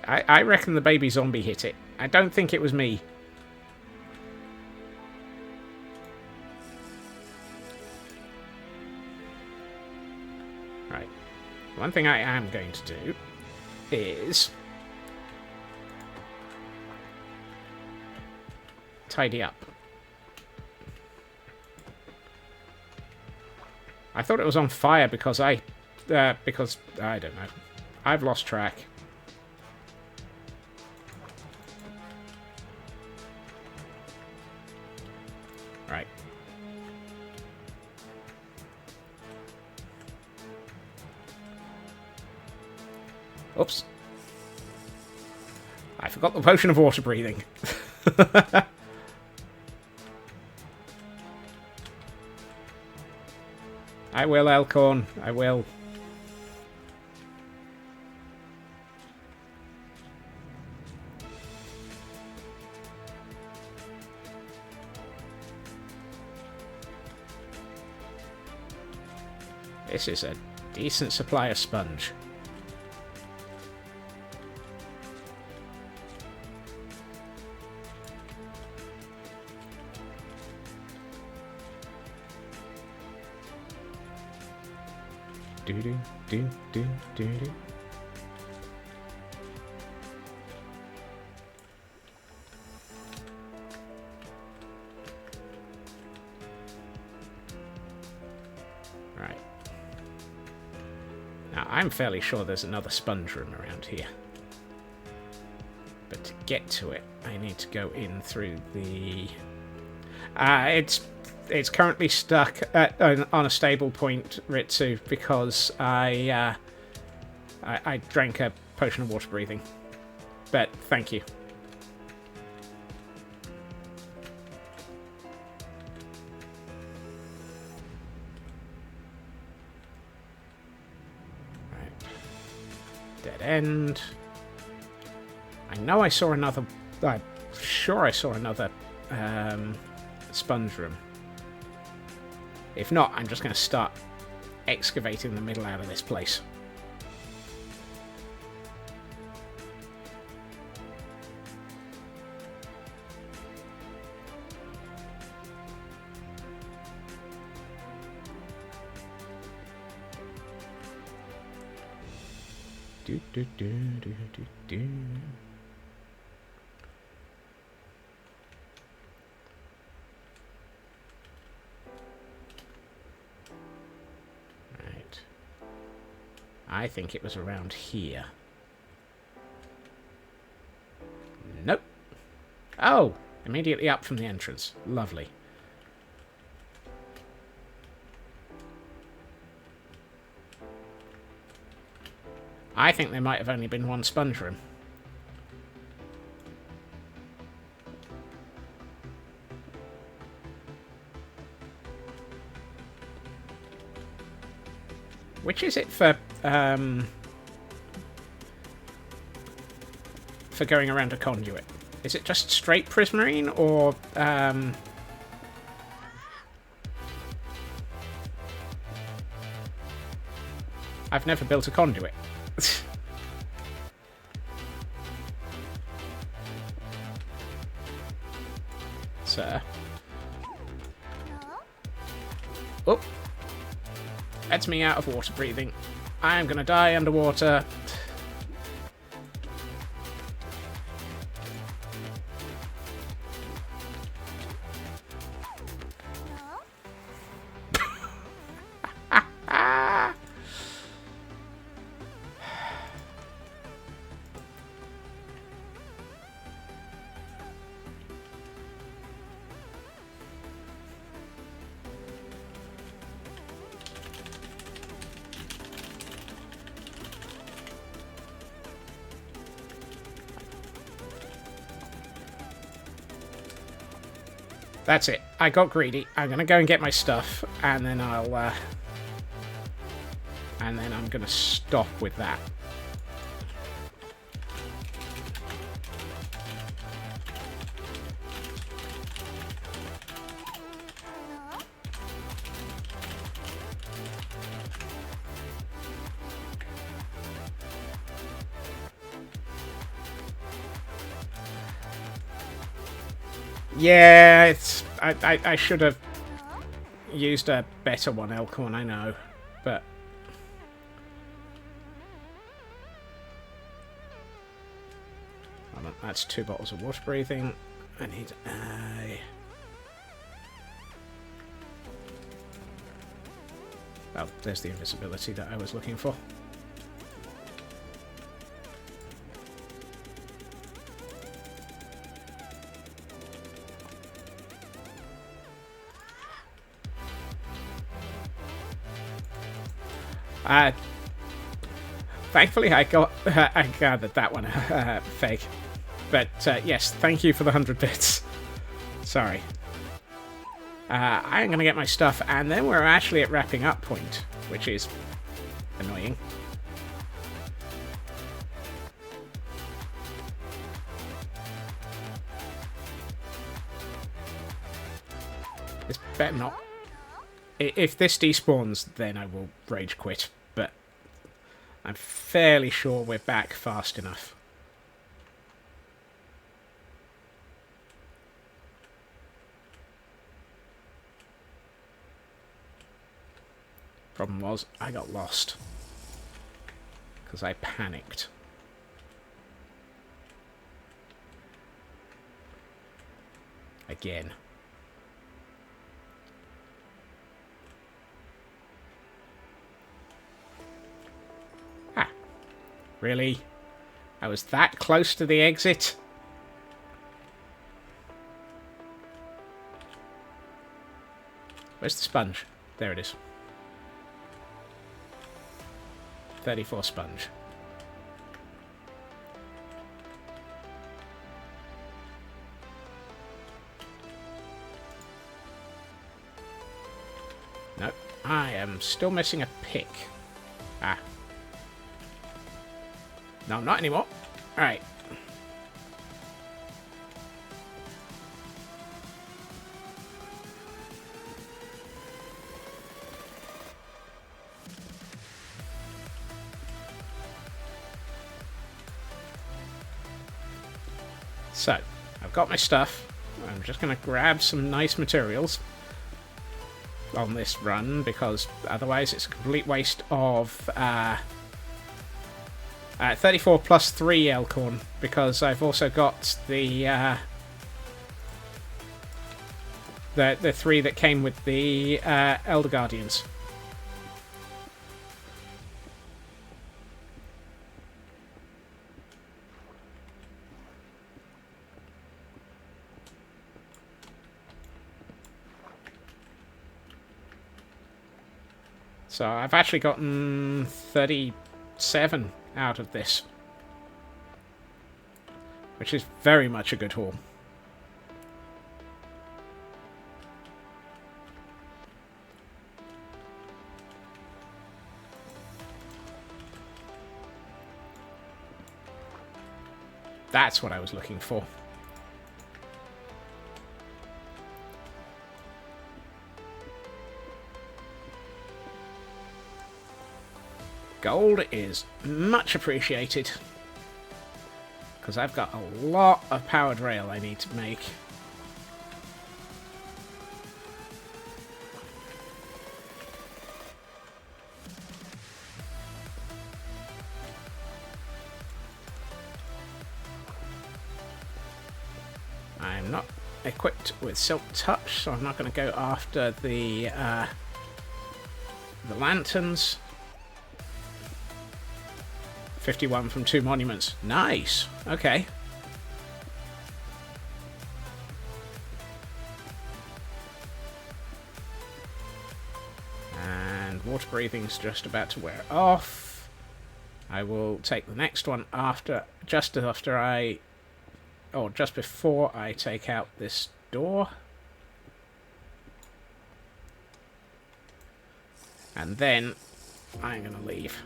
I reckon the baby zombie hit it. I don't think it was me. Right. One thing I am going to do is tidy up. I thought it was on fire because I don't know. I've lost track. Right. Oops. I forgot the potion of water breathing. I will, Elcorn. I will. This is a decent supply of sponge. Do do do do do. Right. Now I'm fairly sure there's another sponge room around here. But to get to it, I need to go in through the... It's currently stuck on a stable point, Ritsu, because I drank a potion of water breathing. But thank you. Right. Dead end. know I saw another... I'm sure I saw another sponge room. If not, I'm just going to start excavating the middle out of this place. Do, do, do, do, do, do. Right. I think it was around here. Nope. Oh! Immediately up from the entrance. Lovely. I think there might have only been one sponge room. Which is it for going around a conduit? Is it just straight prismarine, or I've never built a conduit. Sir. Oh. That's me out of water breathing. I'm gonna die underwater. That's it. I got greedy. I'm gonna go and get my stuff, and then I'll, and then I'm gonna stop with that. Yeah, it's... I should have used a better one, Elkhorn, I know, but... Hold on, that's 2 bottles of water breathing. I need well, there's the invisibility that I was looking for. Thankfully, I gathered that one fake. But yes, thank you for the 100 bits. Sorry. I'm going to get my stuff, and then we're actually at wrapping up point, which is annoying. This better not... If this despawns, then I will rage quit, but I'm fairly sure we're back fast enough. Problem was, I got lost. Because I panicked. Again. Really? I was that close to the exit? Where's the sponge? There it is. 34 sponge. Nope. I am still missing a pick. Ah. No, not anymore. Alright. So, I've got my stuff. I'm just going to grab some nice materials on this run, because otherwise it's a complete waste of 34 plus 3 Elkhorn, because I've also got the 3 that came with the Elder Guardians. So I've actually gotten 37 out of this, which is very much a good haul. That's what I was looking for. Gold is much appreciated, because I've got a lot of powered rail I need to make. I'm not equipped with Silk Touch, so I'm not going to go after the lanterns. 51 from 2 monuments. Nice. Okay. And water breathing's just about to wear off. I will take the next one just before I take out this door. And then I'm going to leave.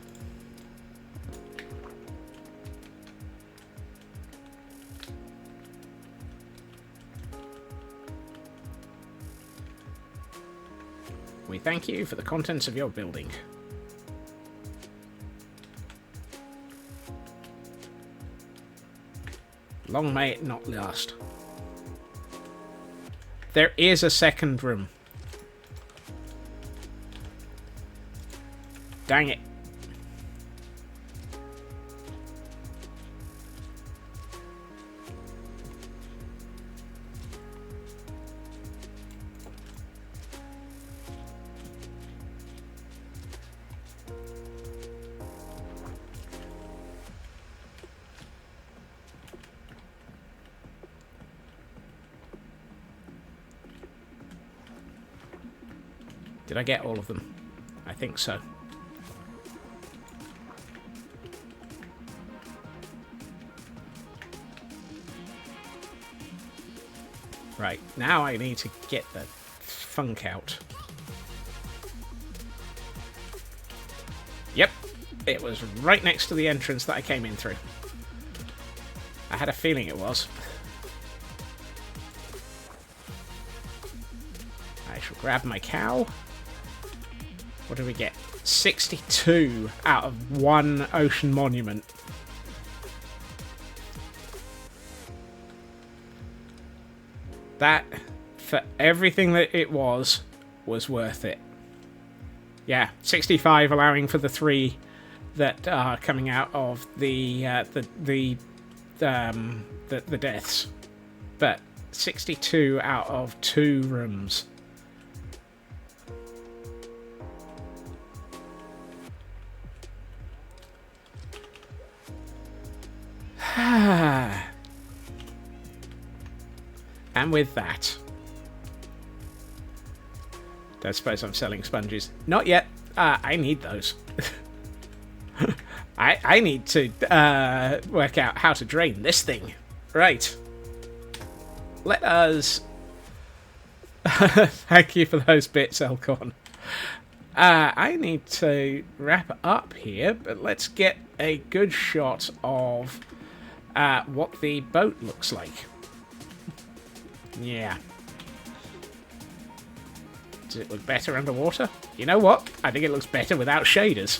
We thank you for the contents of your building. Long may it not last. There is a second room. Dang it. Did I get all of them? I think so. Right, now I need to get the funk out. Yep, it was right next to the entrance that I came in through. I had a feeling it was. I shall grab my cow. What do we get? 62 out of 1 ocean monument. That, for everything that it was worth it. Yeah, 65 allowing for the 3 that are coming out of the deaths, but 62 out of 2 rooms. And with that, don't suppose I'm selling sponges. Not yet. I need those. I need to work out how to drain this thing. Right. Let us... Thank you for those bits, Elkhorn. I need to wrap up here, but let's get a good shot of what the boat looks like. Yeah. Does it look better underwater? You know what? I think it looks better without shaders.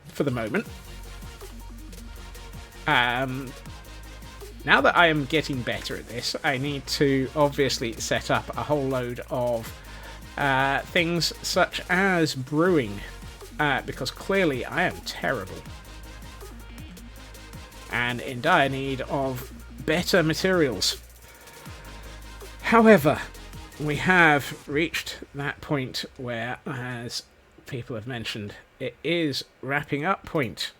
For the moment. now that I am getting better at this, I need to obviously set up a whole load of things such as brewing, because clearly I am terrible and in dire need of better materials. However, we have reached that point where, as people have mentioned, it is wrapping up point.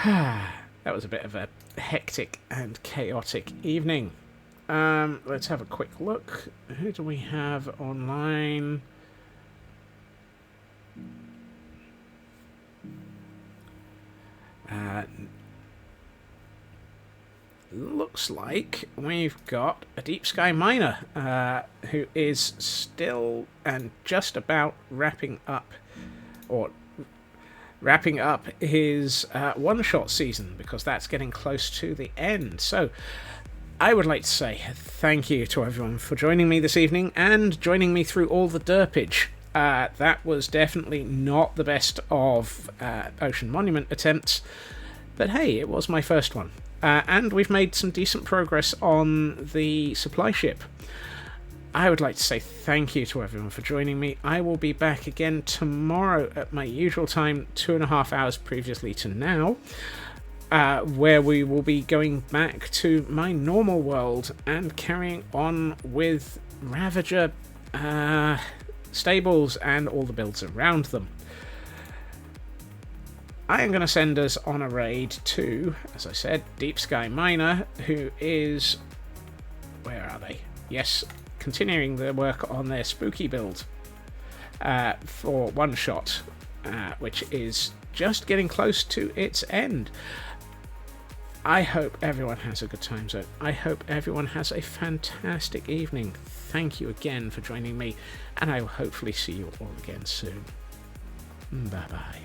That was a bit of a hectic and chaotic evening. Let's have a quick look. Who do we have online? Looks like we've got a deep sky miner who is still and just about wrapping up his one-shot season, because that's getting close to the end. So I would like to say thank you to everyone for joining me this evening and joining me through all the derpage. That was definitely not the best of Ocean Monument attempts, but hey, it was my first one. And we've made some decent progress on the supply ship. I would like to say thank you to everyone for joining me. I will be back again tomorrow at my usual time, 2.5 hours previously to now, where we will be going back to my normal world and carrying on with Ravager stables and all the builds around them. I am going to send us on a raid to, as I said, Deep Sky Miner, who is... where are they? Yes, continuing their work on their spooky build for one shot, which is just getting close to its end. I hope everyone has a good time zone. I hope everyone has a fantastic evening. Thank you again for joining me, and I will hopefully see you all again soon. Bye bye.